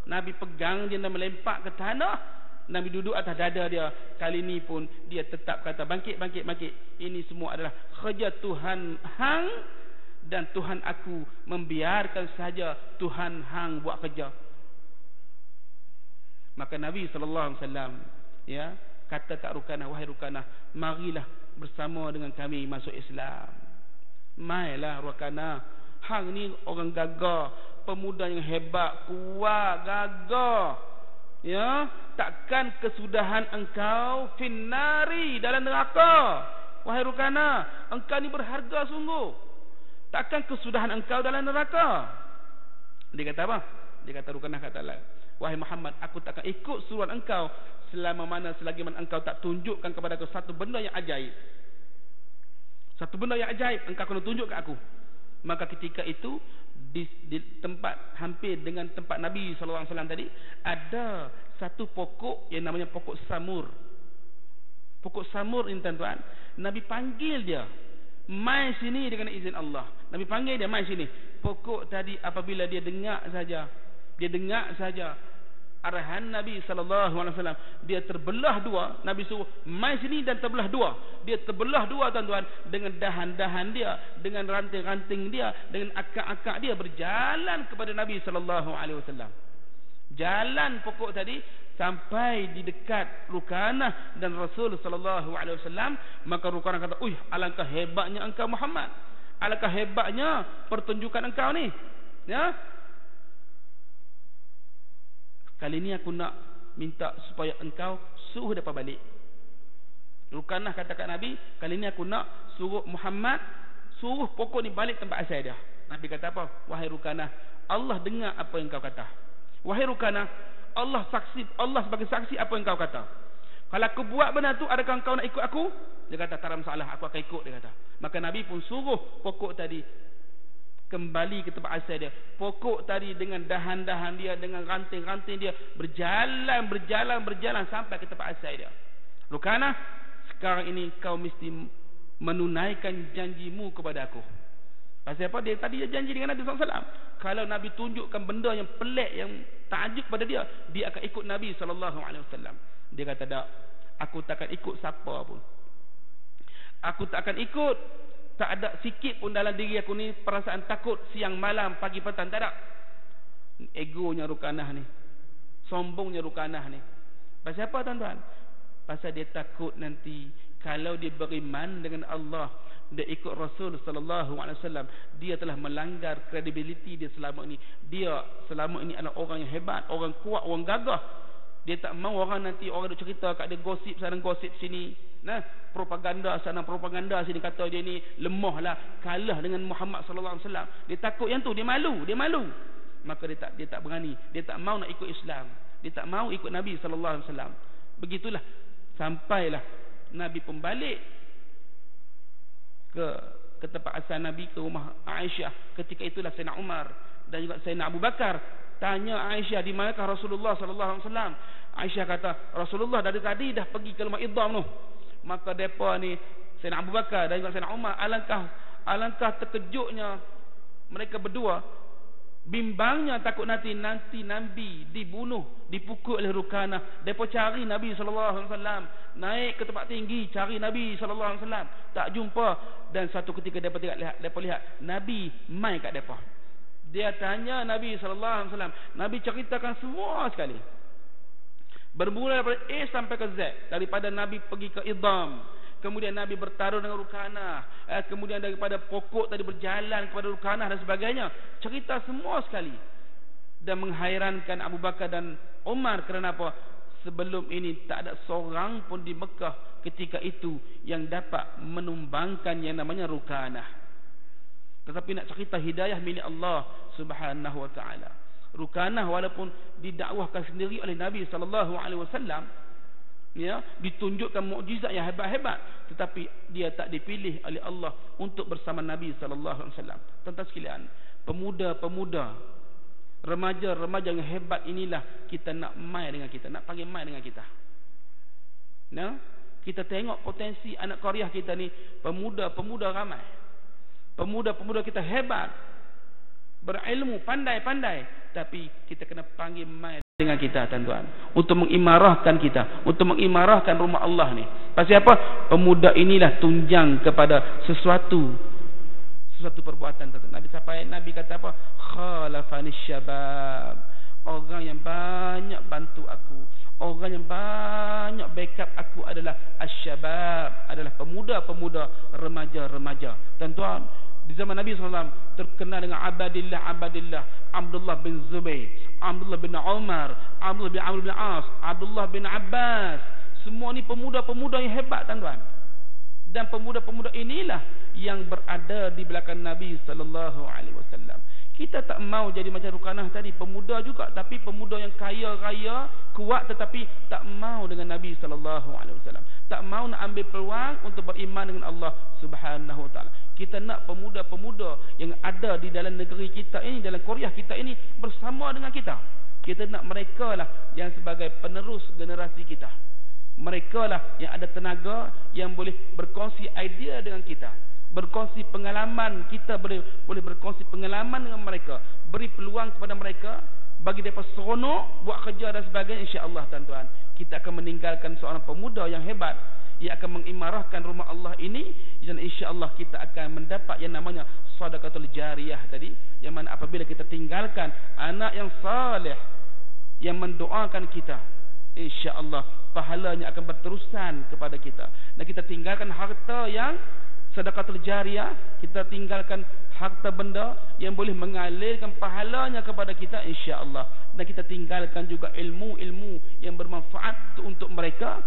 Speaker 1: Nabi pegang dia dan melempak ke tanah, Nabi duduk atas dada dia. Kali ni pun dia tetap kata bangkit. Ini semua adalah kerja Tuhan hang, dan Tuhan aku membiarkan saja Tuhan hang buat kerja. Maka Nabi SAW kata kat Rukanah, wahai Rukanah, marilah bersama dengan kami masuk Islam. Mailah Rukanah, hang ni orang gagah, pemuda yang hebat, kuat, gagah. Ya, takkan kesudahan engkau finnari, dalam neraka. Wahai Rukanah, engkau ni berharga sungguh. Takkan kesudahan engkau dalam neraka. Dia kata apa? Dia kata, Rukanah kata, wahai Muhammad, aku takkan ikut suruhan engkau selagi mana engkau tak tunjukkan kepada aku satu benda yang ajaib. Satu benda yang ajaib engkau kena tunjuk ke aku. Maka ketika itu di tempat hampir dengan tempat Nabi SAW tadi, ada satu pokok yang namanya pokok samur. Pokok samur ini, tuan-tuan, Nabi panggil dia, mai sini dengan izin Allah. Nabi panggil dia, mai sini. Pokok tadi apabila dia dengar saja arahan Nabi SAW, dia terbelah dua. Nabi suruh mai sini dan terbelah dua. Dia terbelah dua, tuan-tuan, dengan dahan-dahan dia, dengan ranting-ranting dia, dengan akak-akak dia, berjalan kepada Nabi SAW. Jalan pokok tadi sampai di dekat Rukanah dan Rasul SAW. Maka Rukanah kata, alangkah hebatnya engkau Muhammad, alangkah hebatnya pertunjukan engkau ni. Ya, kali ni aku nak minta supaya engkau suruh mereka balik. Rukanah kata kat Nabi, kali ni aku nak suruh Muhammad suruh pokok ni balik tempat asal dia. Nabi kata apa? Wahai Rukanah, Allah dengar apa yang kau kata. Wahai Rukanah, Allah sebagai saksi apa yang kau kata. Kalau aku buat benda tu, adakah kau nak ikut aku? Dia kata, tak ada masalah, aku akan ikut, dia kata. Maka Nabi pun suruh pokok tadi kembali ke tempat asal dia. Pokok tadi dengan dahan-dahan dia, dengan ranting-ranting dia, berjalan sampai ke tempat asal dia. Rukanah, sekarang ini kau mesti menunaikan janjimu kepada aku. Pasal apa? Dia tadi dia janji dengan Nabi SAW. Kalau Nabi tunjukkan benda yang pelik, yang takjub pada dia, dia akan ikut Nabi SAW. Dia kata, tak, aku takkan ikut siapa pun. Aku tak akan ikut. Tak ada sikit pun dalam diri aku ni perasaan takut siang malam, pagi petang, tak ada. Egonya Rukanah ni, sombongnya Rukanah ni. Pasal apa tuan-tuan? Pasal dia takut nanti kalau dia beriman dengan Allah, dia ikut Rasul sallallahu alaihi wasallam, dia telah melanggar kredibiliti dia selama ini. Dia selama ini adalah orang yang hebat, orang kuat, orang gagah. Dia tak mau orang nanti orang duk cerita kat dia, gosip sana gosip sini, nah, propaganda sana propaganda sini, kata dia ni lemah lah, kalah dengan Muhammad sallallahu alaihi wasallam. Dia takut yang tu, dia malu. Maka dia tak berani, dia tak mau nak ikut Islam, dia tak mau ikut Nabi sallallahu alaihi wasallam. Begitulah sampailah Nabi pun balik ke tempat asal Nabi, ke rumah Aisyah. Ketika itulah Sayyidina Umar dan juga Sayyidina Abu Bakar tanya Aisyah, di manakah Rasulullah sallallahu alaihi wasallam? Aisyah kata, Rasulullah dari tadi dah pergi ke rumah Idham tu. Maka depa ni, Sayyidina Abu Bakar dan juga Sayyidina Umar, alangkah terkejutnya mereka berdua, bimbangnya takut nanti Nabi dibunuh, dipukul oleh Rukanah. Depa cari Nabi sallallahu alaihi wasallam, naik ke tempat tinggi cari Nabi sallallahu alaihi wasallam, tak jumpa. Dan satu ketika depa lihat Nabi mai kat depa. Dia tanya Nabi sallallahu alaihi wasallam, Nabi ceritakan semua sekali, bermula daripada A sampai ke Z, daripada Nabi pergi ke Idham, kemudian Nabi bertaruh dengan Rukanah, kemudian daripada pokok tadi berjalan kepada Rukanah dan sebagainya. Cerita semua sekali. Dan menghairankan Abu Bakar dan Umar, kerana apa? Sebelum ini tak ada seorang pun di Mekah ketika itu yang dapat menumbangkan yang namanya Rukanah. Tetapi nak cerita hidayah milik Allah Subhanahu wa taala. Rukanah walaupun didakwahkan sendiri oleh Nabi sallallahu alaihi wasallam, ya, ditunjukkan mukjizat yang hebat-hebat, tetapi dia tak dipilih oleh Allah untuk bersama Nabi sallallahu alaihi wasallam. Tuan-tuan sekalian, pemuda-pemuda, remaja-remaja yang hebat inilah kita nak mai dengan kita, nak panggil mai dengan kita. Nah, kita tengok potensi anak Korea kita ni, pemuda-pemuda ramai. Pemuda-pemuda kita hebat, berilmu, pandai-pandai, tapi kita kena panggil mai dengan kita, tuan-tuan, untuk mengimarahkan kita, untuk mengimarahkan rumah Allah ni. Pasal apa? Pemuda inilah tunjang kepada sesuatu perbuatan, tuan-tuan. Nabi kata apa? Khalafani syabab, orang yang banyak bantu aku, orang yang banyak backup aku adalah asyabab, adalah pemuda-pemuda, remaja-remaja. Tuan-tuan, di zaman Nabi SAW terkenal dengan Abadillah, Abdullah bin Zubair, Abdullah bin Umar, Abdullah bin Amr bin As, Abdullah bin Abbas. Semua ni pemuda-pemuda yang hebat, tuan-tuan. Dan pemuda-pemuda inilah yang berada di belakang Nabi sallallahu alaihi wasallam. Kita tak mau jadi macam Rukanah tadi, pemuda juga tapi pemuda yang kaya raya, kuat, tetapi tak mau dengan Nabi sallallahu alaihi wasallam. Tak mau nak ambil peluang untuk beriman dengan Allah Subhanahu wa taala. Kita nak pemuda-pemuda yang ada di dalam negeri kita ini, dalam Korea kita ini, bersama dengan kita. Kita nak mereka lah yang sebagai penerus generasi kita. Mereka lah yang ada tenaga, yang boleh berkongsi idea dengan kita, berkongsi pengalaman. Kita boleh berkongsi pengalaman dengan mereka, beri peluang kepada mereka, bagi mereka seronok buat kerja dan sebagainya. InsyaAllah, tuan-tuan, kita akan meninggalkan seorang pemuda yang hebat, yang akan mengimarahkan rumah Allah ini. Dan insyaAllah kita akan mendapat yang namanya sadaqatul jariyah tadi, yang mana apabila kita tinggalkan anak yang saleh yang mendoakan kita, insyaAllah pahalanya akan berterusan kepada kita. Dan kita tinggalkan harta yang sedekah jariah, kita tinggalkan harta benda yang boleh mengalirkan pahalanya kepada kita insya-Allah, dan kita tinggalkan juga ilmu-ilmu yang bermanfaat untuk mereka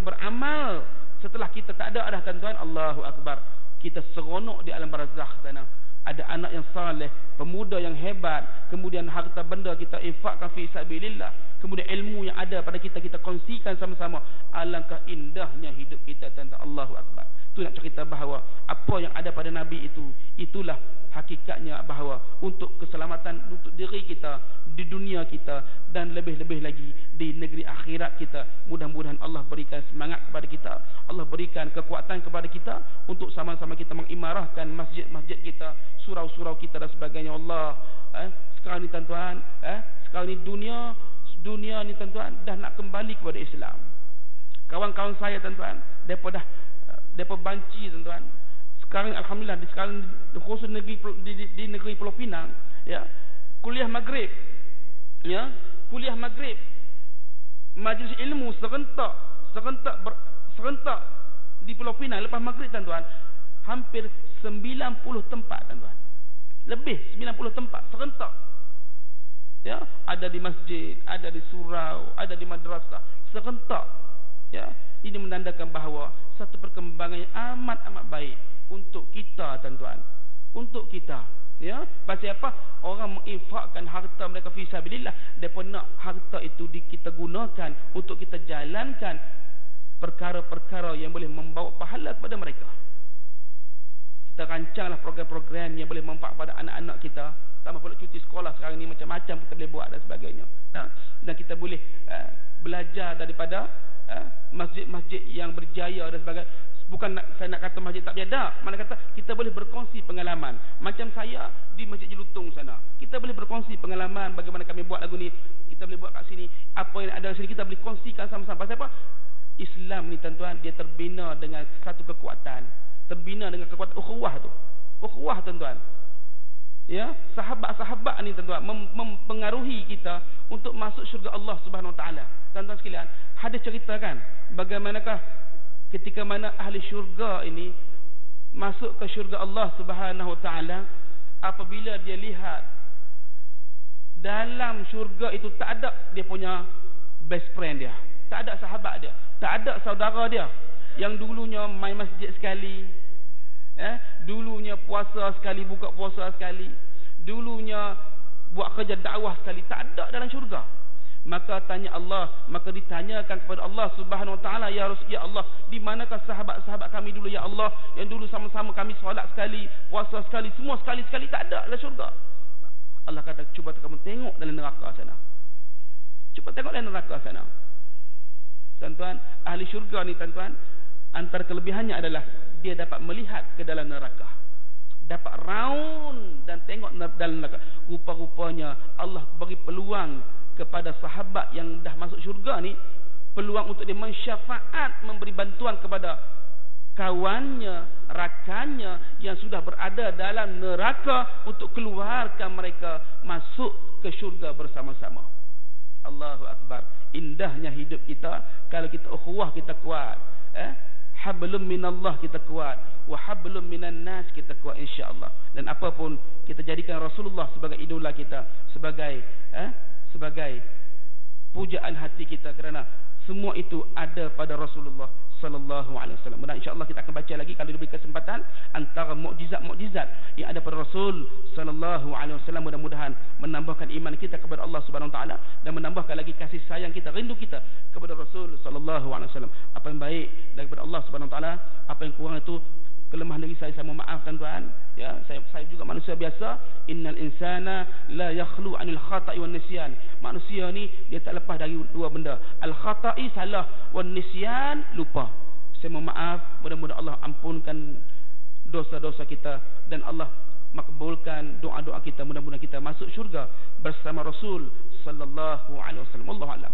Speaker 1: beramal setelah kita tak ada dah tuan-tuan. Allahu akbar, kita seronok di alam barzakh sana. Ada anak yang saleh, pemuda yang hebat, kemudian harta benda kita infakkan fi sabilillah, kemudian ilmu yang ada pada kita kongsikan sama-sama. Alangkah indahnya hidup kita tuan-tuan. Allahu akbar. Itu nak cerita bahawa apa yang ada pada Nabi itulah hakikatnya, bahawa untuk keselamatan untuk diri kita di dunia kita dan lebih-lebih lagi di negeri akhirat kita. Mudah-mudahan Allah berikan semangat kepada kita, Allah berikan kekuatan kepada kita untuk sama-sama kita mengimarahkan masjid-masjid kita, surau-surau kita dan sebagainya. Allah, sekarang ni tuan-tuan, sekarang ni dunia ni tuan-tuan dah nak kembali kepada Islam. Kawan-kawan saya tuan-tuan, depa banci tuan-tuan. Sekarang alhamdulillah khusus di negeri Pulau Pinang, ya, kuliah maghrib, majlis ilmu serentak di Pulau Pinang lepas maghrib tuan-tuan, hampir 90 tempat tuan-tuan. Lebih 90 tempat serentak. Ya, ada di masjid, ada di surau, ada di madrasah, serentak. Ya, ini menandakan bahawa satu perkembangan yang amat baik untuk kita tuan-tuan, untuk kita. Ya, pasal apa? Orang menginfakkan harta mereka fi sabilillah, depa nak harta itu kita gunakan untuk kita jalankan perkara-perkara yang boleh membawa pahala kepada mereka. Kita rancanglah program-program yang boleh manfaat pada anak-anak kita. Tambah pula cuti sekolah sekarang ni, macam-macam kita boleh buat dan sebagainya. Dan kita boleh belajar daripada masjid-masjid yang berjaya dan sebagainya. Bukan saya nak kata masjid tak berjaya, mana kata kita boleh berkongsi pengalaman. Macam saya di Masjid Jelutong sana, kita boleh berkongsi pengalaman bagaimana kami buat lagu ni, kita boleh buat kat sini, apa yang ada di sini kita boleh kongsikan sama-sama. Pasal apa? Islam ni tuan-tuan, dia terbina dengan satu kekuatan, terbina dengan kekuatan ukhuwah tu. Ukhuwah tuan-tuan. Ya, sahabat-sahabat ni tuan-tuan mempengaruhi kita untuk masuk syurga Allah Subhanahu Wa Taala. Tuan-tuan sekalian, ada cerita kan bagaimanakah ketika mana ahli syurga ini masuk ke syurga Allah Subhanahu Wa Taala, apabila dia lihat dalam syurga itu tak ada dia punya best friend dia, tak ada sahabat dia, tak ada saudara dia yang dulunya main masjid sekali, dulunya puasa sekali, buka puasa sekali, dulunya buat kerja dakwah sekali, tak ada dalam syurga. Maka ditanyakan kepada Allah Subhanahu Wa Taala, ya Allah, di manakah sahabat-sahabat kami dulu ya Allah, yang dulu sama-sama kami solat sekali, puasa sekali, semua sekali-sekali, tak ada dalam syurga. Allah kata, cuba kamu tengok dalam neraka sana. Cuba tengok dalam neraka sana. Tuan-tuan, ahli syurga ni tuan-tuan, antara kelebihannya adalah dia dapat melihat ke dalam neraka, dapat round dan tengok dalam neraka. Rupa-rupanya Allah bagi peluang kepada sahabat yang dah masuk syurga ni, peluang untuk dia mensyafaat, memberi bantuan kepada kawannya, rakannya yang sudah berada dalam neraka untuk keluarkan mereka masuk ke syurga bersama-sama. Allahu akbar. Indahnya hidup kita kalau kita ukhuwah kita kuat, hablum minallah kita kuat, wa hablum minan nas kita kuat insya-Allah. Dan apapun kita jadikan Rasulullah sebagai idola kita, sebagai pujaan hati kita, kerana semua itu ada pada Rasulullah sallallahu alaihi wasallam. Dan insya-Allah kita akan baca lagi kalau diberi kesempatan antara mukjizat-mukjizat yang ada pada Rasul sallallahu alaihi wasallam. Mudah-mudahan menambahkan iman kita kepada Allah Subhanahu Wa Taala dan menambahkan lagi kasih sayang kita, rindu kita kepada Rasul sallallahu alaihi wasallam. Apa yang baik daripada Allah Subhanahu Wa Taala, apa yang kurang itu kelemahan diri saya mohon maaf tuan-tuan. Ya, saya juga manusia biasa. Innal insana la yakhlu 'anil khata'i wan nisyan. Manusia ni dia tak lepas dari dua benda. Al khata'i salah, wan nisyan lupa. Saya mohon maaf, mudah-mudahan Allah ampunkan dosa-dosa kita dan Allah makbulkan doa-doa kita. Mudah-mudahan kita masuk syurga bersama Rasul sallallahu alaihi wasallam. Wallahu a'lam.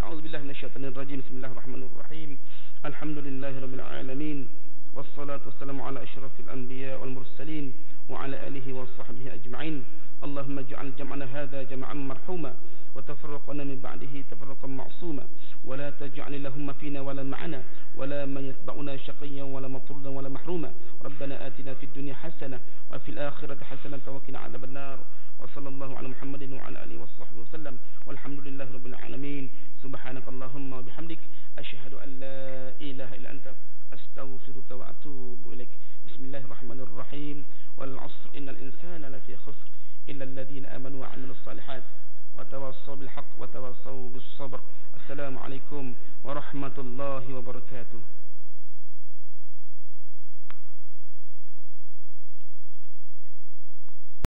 Speaker 1: A'udzubillahi minasyaitonir rajim. Bismillahirrahmanirrahim. Alhamdulillahirabbil alamin. والصلاة والسلام على أشرف الأنبياء والمرسلين وعلى آله وصحبه أجمعين. اللهم اجعل جمعنا هذا جمعا مرحوما وتفرقنا من بعده تفرقا معصوما ولا تجعل اللهم فينا ولا معنا ولا من يتبعنا شقيا ولا مطردا ولا محروما. ربنا آتنا في الدنيا حسنة وفي الآخرة حسنة وقنا عذاب النار. وصلى الله على محمد وعلى آله وصحبه وسلم والحمد لله رب العالمين. سبحانك اللهم وبحمدك أشهد أن لا إله إلا أنت أستغفرك وأتوب إليك. بسم الله الرحمن الرحيم. والعصر إن الإنسان لفي خسر إلا الذين آمنوا وعملوا الصالحات وتواصوا بالحق وتواصوا بالصبر. السلام عليكم ورحمة الله وبركاته.